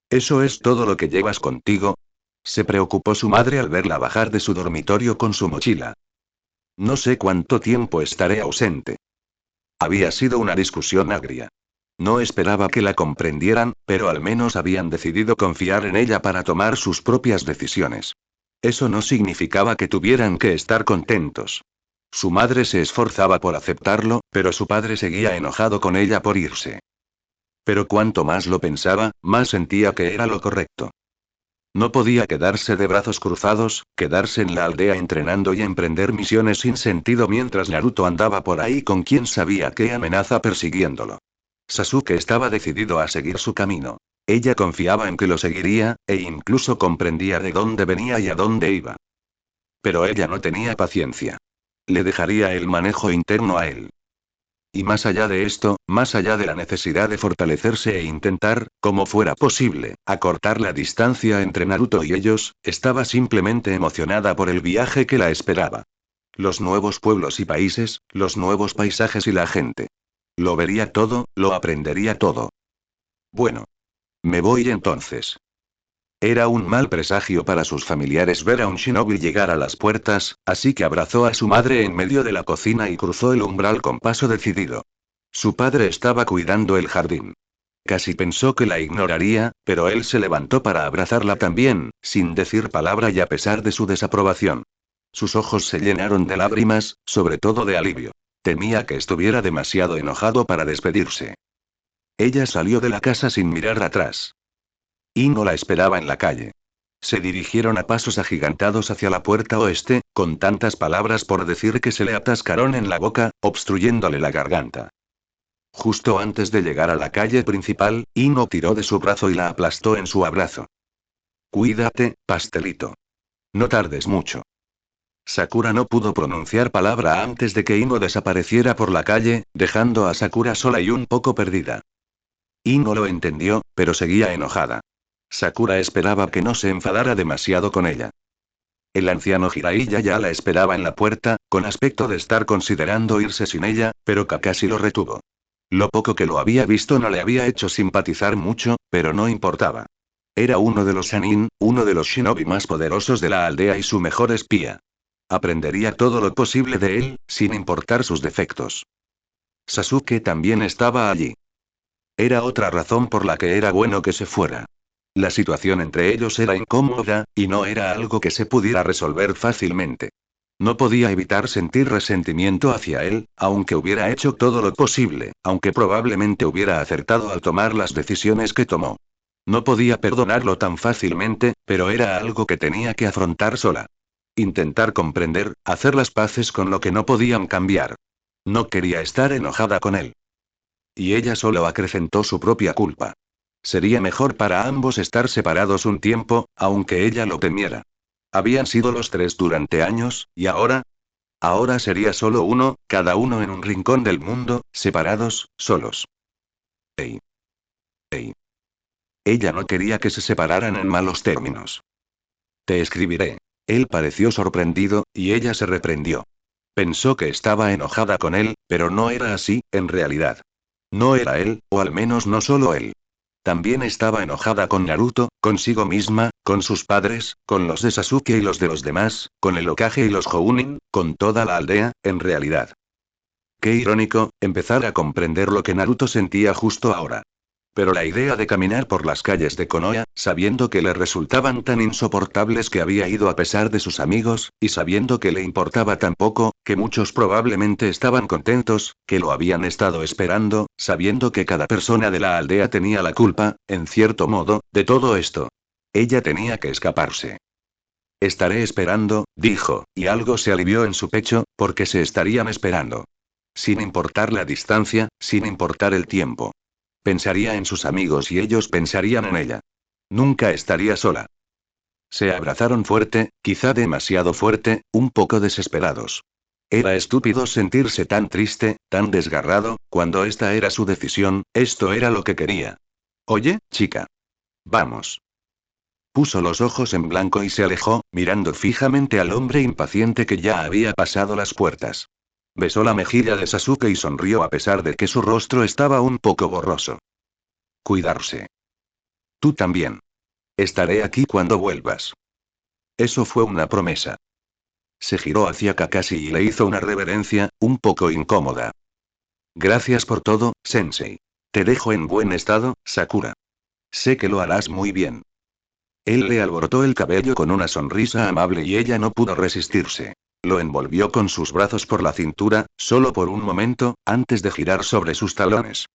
¿Eso es todo lo que llevas contigo? Se preocupó su madre al verla bajar de su dormitorio con su mochila. No sé cuánto tiempo estaré ausente. Había sido una discusión agria. No esperaba que la comprendieran, pero al menos habían decidido confiar en ella para tomar sus propias decisiones. Eso no significaba que tuvieran que estar contentos. Su madre se esforzaba por aceptarlo, pero su padre seguía enojado con ella por irse. Pero cuanto más lo pensaba, más sentía que era lo correcto. No podía quedarse de brazos cruzados, quedarse en la aldea entrenando y emprender misiones sin sentido mientras Naruto andaba por ahí con quién sabía qué amenaza persiguiéndolo. Sasuke estaba decidido a seguir su camino. Ella confiaba en que lo seguiría, e incluso comprendía de dónde venía y a dónde iba. Pero ella no tenía paciencia. Le dejaría el manejo interno a él. Y más allá de esto, más allá de la necesidad de fortalecerse e intentar, como fuera posible, acortar la distancia entre Naruto y ellos, estaba simplemente emocionada por el viaje que la esperaba. Los nuevos pueblos y países, los nuevos paisajes y la gente. Lo vería todo, lo aprendería todo. Bueno. Me voy entonces. Era un mal presagio para sus familiares ver a un shinobi llegar a las puertas, así que abrazó a su madre en medio de la cocina y cruzó el umbral con paso decidido. Su padre estaba cuidando el jardín. Casi pensó que la ignoraría, pero él se levantó para abrazarla también, sin decir palabra y a pesar de su desaprobación. Sus ojos se llenaron de lágrimas, sobre todo de alivio. Temía que estuviera demasiado enojado para despedirse. Ella salió de la casa sin mirar atrás. Ino la esperaba en la calle. Se dirigieron a pasos agigantados hacia la puerta oeste, con tantas palabras por decir que se le atascaron en la boca, obstruyéndole la garganta. Justo antes de llegar a la calle principal, Ino tiró de su brazo y la aplastó en su abrazo. Cuídate, pastelito. No tardes mucho. Sakura no pudo pronunciar palabra antes de que Ino desapareciera por la calle, dejando a Sakura sola y un poco perdida. Ino lo entendió, pero seguía enojada. Sakura esperaba que no se enfadara demasiado con ella. El anciano Jiraiya ya la esperaba en la puerta, con aspecto de estar considerando irse sin ella, pero Kakashi lo retuvo. Lo poco que lo había visto no le había hecho simpatizar mucho, pero no importaba. Era uno de los Sannin, uno de los shinobi más poderosos de la aldea y su mejor espía. Aprendería todo lo posible de él, sin importar sus defectos. Sasuke también estaba allí. Era otra razón por la que era bueno que se fuera. La situación entre ellos era incómoda, y no era algo que se pudiera resolver fácilmente. No podía evitar sentir resentimiento hacia él, aunque hubiera hecho todo lo posible, aunque probablemente hubiera acertado al tomar las decisiones que tomó. No podía perdonarlo tan fácilmente, pero era algo que tenía que afrontar sola. Intentar comprender, hacer las paces con lo que no podían cambiar. No quería estar enojada con él. Y ella solo acrecentó su propia culpa. Sería mejor para ambos estar separados un tiempo, aunque ella lo temiera. Habían sido los tres durante años, y ahora, ahora sería solo uno, cada uno en un rincón del mundo, separados, solos. Ey. Ey. Ella no quería que se separaran en malos términos. Te escribiré. Él pareció sorprendido, y ella se reprendió. Pensó que estaba enojada con él, pero no era así, en realidad. No era él, o al menos no solo él. También estaba enojada con Naruto, consigo misma, con sus padres, con los de Sasuke y los de los demás, con el Hokage y los Jounin, con toda la aldea, en realidad. Qué irónico, empezar a comprender lo que Naruto sentía justo ahora. Pero la idea de caminar por las calles de Konoha, sabiendo que le resultaban tan insoportables que había ido a pesar de sus amigos, y sabiendo que le importaba tan poco, que muchos probablemente estaban contentos, que lo habían estado esperando, sabiendo que cada persona de la aldea tenía la culpa, en cierto modo, de todo esto. Ella tenía que escaparse. Estaré esperando, dijo, y algo se alivió en su pecho, porque se estarían esperando. Sin importar la distancia, sin importar el tiempo. Pensaría en sus amigos y ellos pensarían en ella. Nunca estaría sola. Se abrazaron fuerte, quizá demasiado fuerte, un poco desesperados. Era estúpido sentirse tan triste, tan desgarrado, cuando esta era su decisión, esto era lo que quería. Oye, chica. Vamos. Puso los ojos en blanco y se alejó, mirando fijamente al hombre impaciente que ya había pasado las puertas. Besó la mejilla de Sasuke y sonrió a pesar de que su rostro estaba un poco borroso. Cuidarse. Tú también. Estaré aquí cuando vuelvas. Eso fue una promesa. Se giró hacia Kakashi y le hizo una reverencia, un poco incómoda. Gracias por todo, Sensei. Te dejo en buen estado, Sakura. Sé que lo harás muy bien. Él le alborotó el cabello con una sonrisa amable y ella no pudo resistirse. Lo envolvió con sus brazos por la cintura, solo por un momento, antes de girar sobre sus talones.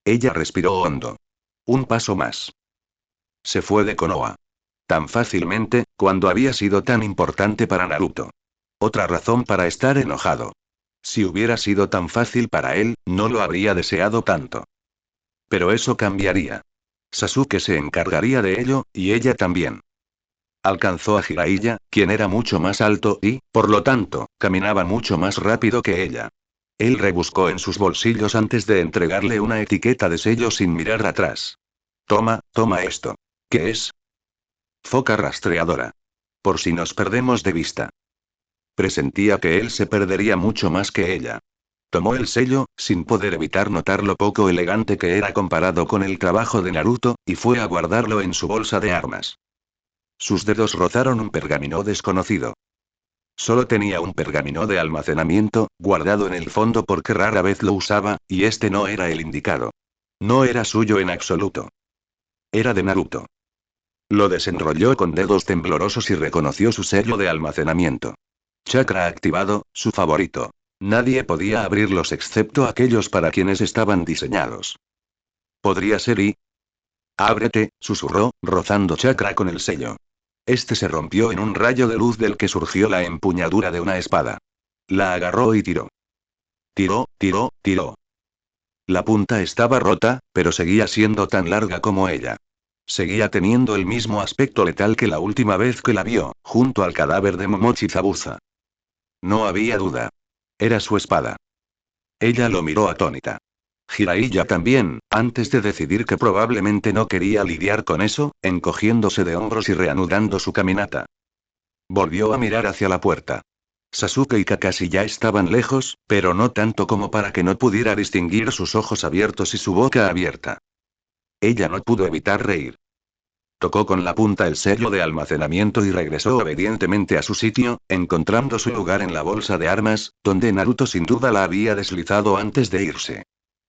Ella respiró hondo. Un paso más. Se fue de Konoha. Tan fácilmente, cuando había sido tan importante para Naruto. Otra razón para estar enojado. Si hubiera sido tan fácil para él, no lo habría deseado tanto. Pero eso cambiaría. Sasuke se encargaría de ello, y ella también. Alcanzó a Jiraiya, quien era mucho más alto y, por lo tanto, caminaba mucho más rápido que ella. Él rebuscó en sus bolsillos antes de entregarle una etiqueta de sello sin mirar atrás. Toma esto. ¿Qué es? Foca rastreadora. Por si nos perdemos de vista. Presentía que él se perdería mucho más que ella. Tomó el sello, sin poder evitar notar lo poco elegante que era comparado con el trabajo de Naruto, y fue a guardarlo en su bolsa de armas. Sus dedos rozaron un pergamino desconocido. Solo tenía un pergamino de almacenamiento, guardado en el fondo porque rara vez lo usaba, y este no era el indicado. No era suyo en absoluto. Era de Naruto. Lo desenrolló con dedos temblorosos y reconoció su sello de almacenamiento. Chakra activado, su favorito. Nadie podía abrirlos excepto aquellos para quienes estaban diseñados. ¿Podría ser y? Ábrete, susurró, rozando chakra con el sello. Este se rompió en un rayo de luz del que surgió la empuñadura de una espada. La agarró y tiró. Tiró. La punta estaba rota, pero seguía siendo tan larga como ella. Seguía teniendo el mismo aspecto letal que la última vez que la vio, junto al cadáver de Momochi Zabuza. No había duda. Era su espada. Ella lo miró atónita. Jiraiya también, antes de decidir que probablemente no quería lidiar con eso, encogiéndose de hombros y reanudando su caminata. Volvió a mirar hacia la puerta. Sasuke y Kakashi ya estaban lejos, pero no tanto como para que no pudiera distinguir sus ojos abiertos y su boca abierta. Ella no pudo evitar reír. Tocó con la punta el sello de almacenamiento y regresó obedientemente a su sitio, encontrando su lugar en la bolsa de armas, donde Naruto sin duda la había deslizado antes de irse.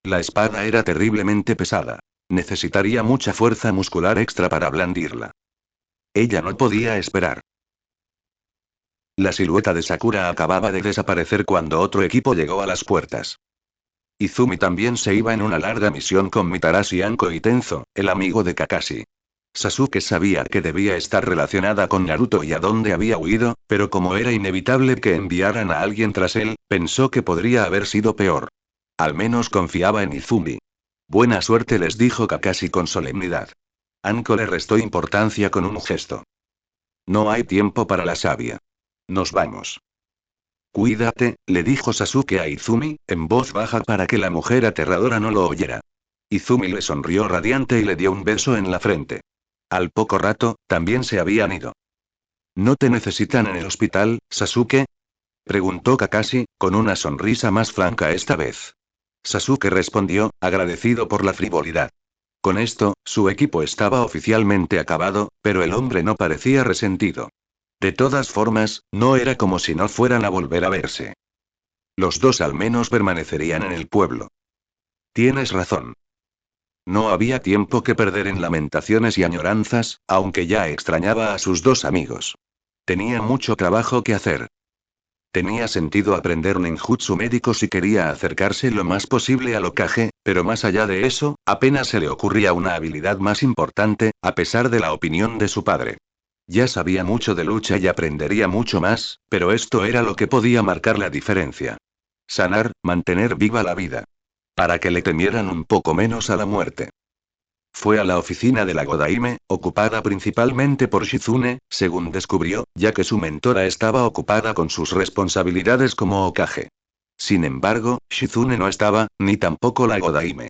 La espada era terriblemente pesada. Necesitaría mucha fuerza muscular extra para blandirla. Ella no podía esperar. La silueta de Sakura acababa de desaparecer cuando otro equipo llegó a las puertas. Izumi también se iba en una larga misión con Mitarashi Anko y Tenzo, el amigo de Kakashi. Sasuke sabía que debía estar relacionada con Naruto y a dónde había huido, pero como era inevitable que enviaran a alguien tras él, pensó que podría haber sido peor. Al menos confiaba en Izumi. Buena suerte, les dijo Kakashi con solemnidad. Anko le restó importancia con un gesto. No hay tiempo para la savia. Nos vamos. Cuídate, le dijo Sasuke a Izumi, en voz baja para que la mujer aterradora no lo oyera. Izumi le sonrió radiante y le dio un beso en la frente. Al poco rato, también se habían ido. ¿No te necesitan en el hospital, Sasuke? Preguntó Kakashi, con una sonrisa más franca esta vez. Sasuke respondió, agradecido por la frivolidad. Con esto, su equipo estaba oficialmente acabado, pero el hombre no parecía resentido. De todas formas, no era como si no fueran a volver a verse. Los dos al menos permanecerían en el pueblo. Tienes razón. No había tiempo que perder en lamentaciones y añoranzas, aunque ya extrañaba a sus dos amigos. Tenía mucho trabajo que hacer. Tenía sentido aprender ninjutsu médico si quería acercarse lo más posible al Hokage, pero más allá de eso, apenas se le ocurría una habilidad más importante, a pesar de la opinión de su padre. Ya sabía mucho de lucha y aprendería mucho más, pero esto era lo que podía marcar la diferencia. Sanar, mantener viva la vida. Para que le temieran un poco menos a la muerte. Fue a la oficina de la Godaime, ocupada principalmente por Shizune, según descubrió, ya que su mentora estaba ocupada con sus responsabilidades como Hokage. Sin embargo, Shizune no estaba, ni tampoco la Godaime.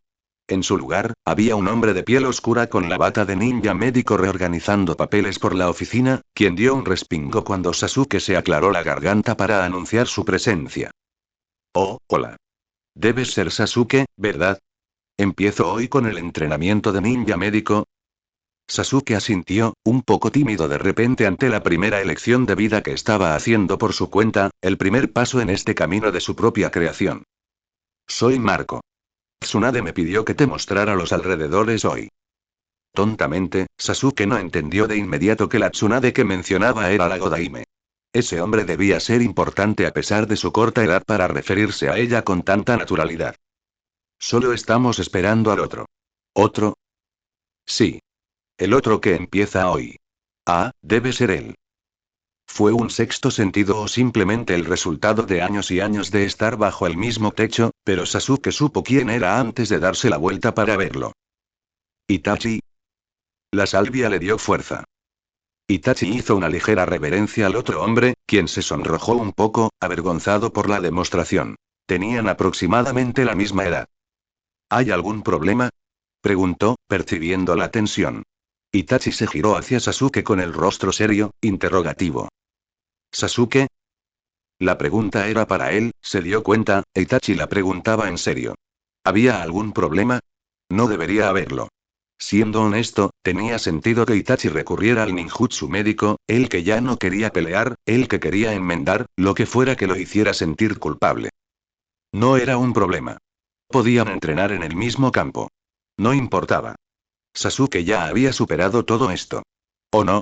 En su lugar, había un hombre de piel oscura con la bata de ninja médico reorganizando papeles por la oficina, quien dio un respingo cuando Sasuke se aclaró la garganta para anunciar su presencia. Oh, hola. Debes ser Sasuke, ¿verdad? ¿Empiezo hoy con el entrenamiento de ninja médico? Sasuke asintió, un poco tímido de repente ante la primera elección de vida que estaba haciendo por su cuenta, el primer paso en este camino de su propia creación. Soy Marco. Tsunade me pidió que te mostrara los alrededores hoy. Tontamente, Sasuke no entendió de inmediato que la Tsunade que mencionaba era la Godaime. Ese hombre debía ser importante a pesar de su corta edad para referirse a ella con tanta naturalidad. Solo estamos esperando al otro. ¿Otro? Sí. El otro que empieza hoy. Ah, debe ser él. ¿Fue un sexto sentido o simplemente el resultado de años y años de estar bajo el mismo techo? Pero Sasuke supo quién era antes de darse la vuelta para verlo. Itachi. La salvia le dio fuerza. Itachi hizo una ligera reverencia al otro hombre, quien se sonrojó un poco, avergonzado por la demostración. Tenían aproximadamente la misma edad. ¿Hay algún problema? Preguntó, percibiendo la tensión. Itachi se giró hacia Sasuke con el rostro serio, interrogativo. ¿Sasuke? La pregunta era para él, se dio cuenta, Itachi la preguntaba en serio. ¿Había algún problema? No debería haberlo. Siendo honesto, tenía sentido que Itachi recurriera al ninjutsu médico, él que ya no quería pelear, él que quería enmendar, lo que fuera que lo hiciera sentir culpable. No era un problema. Podían entrenar en el mismo campo. No importaba. Sasuke ya había superado todo esto. ¿O no?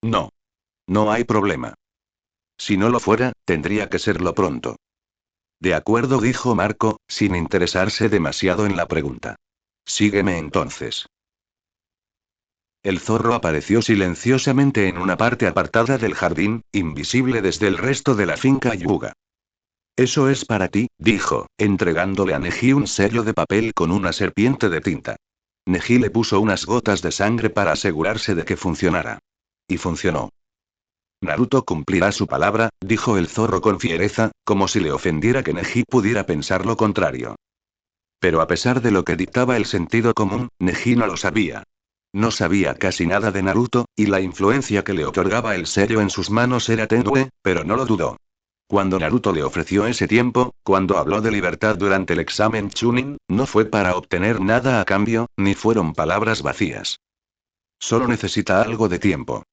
No. No hay problema. Si no lo fuera, tendría que serlo pronto. De acuerdo, dijo Marco, sin interesarse demasiado en la pregunta. Sígueme entonces. El zorro apareció silenciosamente en una parte apartada del jardín, invisible desde el resto de la finca Yuga. Eso es para ti, dijo, entregándole a Neji un sello de papel con una serpiente de tinta. Neji le puso unas gotas de sangre para asegurarse de que funcionara. Y funcionó. Naruto cumplirá su palabra, dijo el zorro con fiereza, como si le ofendiera que Neji pudiera pensar lo contrario. Pero a pesar de lo que dictaba el sentido común, Neji no lo sabía. No sabía casi nada de Naruto, y la influencia que le otorgaba el sello en sus manos era tenue, pero no lo dudó. Cuando Naruto le ofreció ese tiempo, cuando habló de libertad durante el examen Chunin, no fue para obtener nada a cambio, ni fueron palabras vacías. Solo necesita algo de tiempo.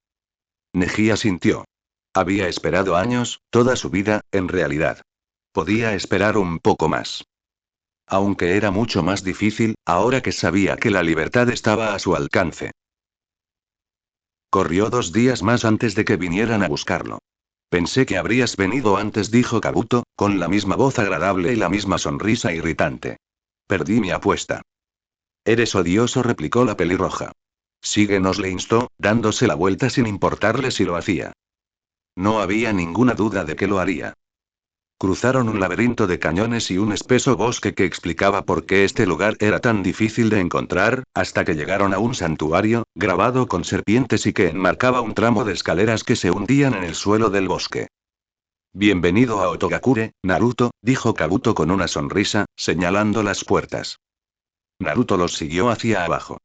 Neji asintió. Había esperado años, toda su vida, en realidad. Podía esperar un poco más. Aunque era mucho más difícil, ahora que sabía que la libertad estaba a su alcance. Corrió 2 días más antes de que vinieran a buscarlo. Pensé que habrías venido antes, dijo Kabuto, con la misma voz agradable y la misma sonrisa irritante. Perdí mi apuesta. Eres odioso, replicó la pelirroja. Síguenos, le instó, dándose la vuelta sin importarle si lo hacía. No había ninguna duda de que lo haría. Cruzaron un laberinto de cañones y un espeso bosque que explicaba por qué este lugar era tan difícil de encontrar, hasta que llegaron a un santuario, grabado con serpientes y que enmarcaba un tramo de escaleras que se hundían en el suelo del bosque. Bienvenido a Otogakure, Naruto, dijo Kabuto con una sonrisa, señalando las puertas. Naruto los siguió hacia abajo.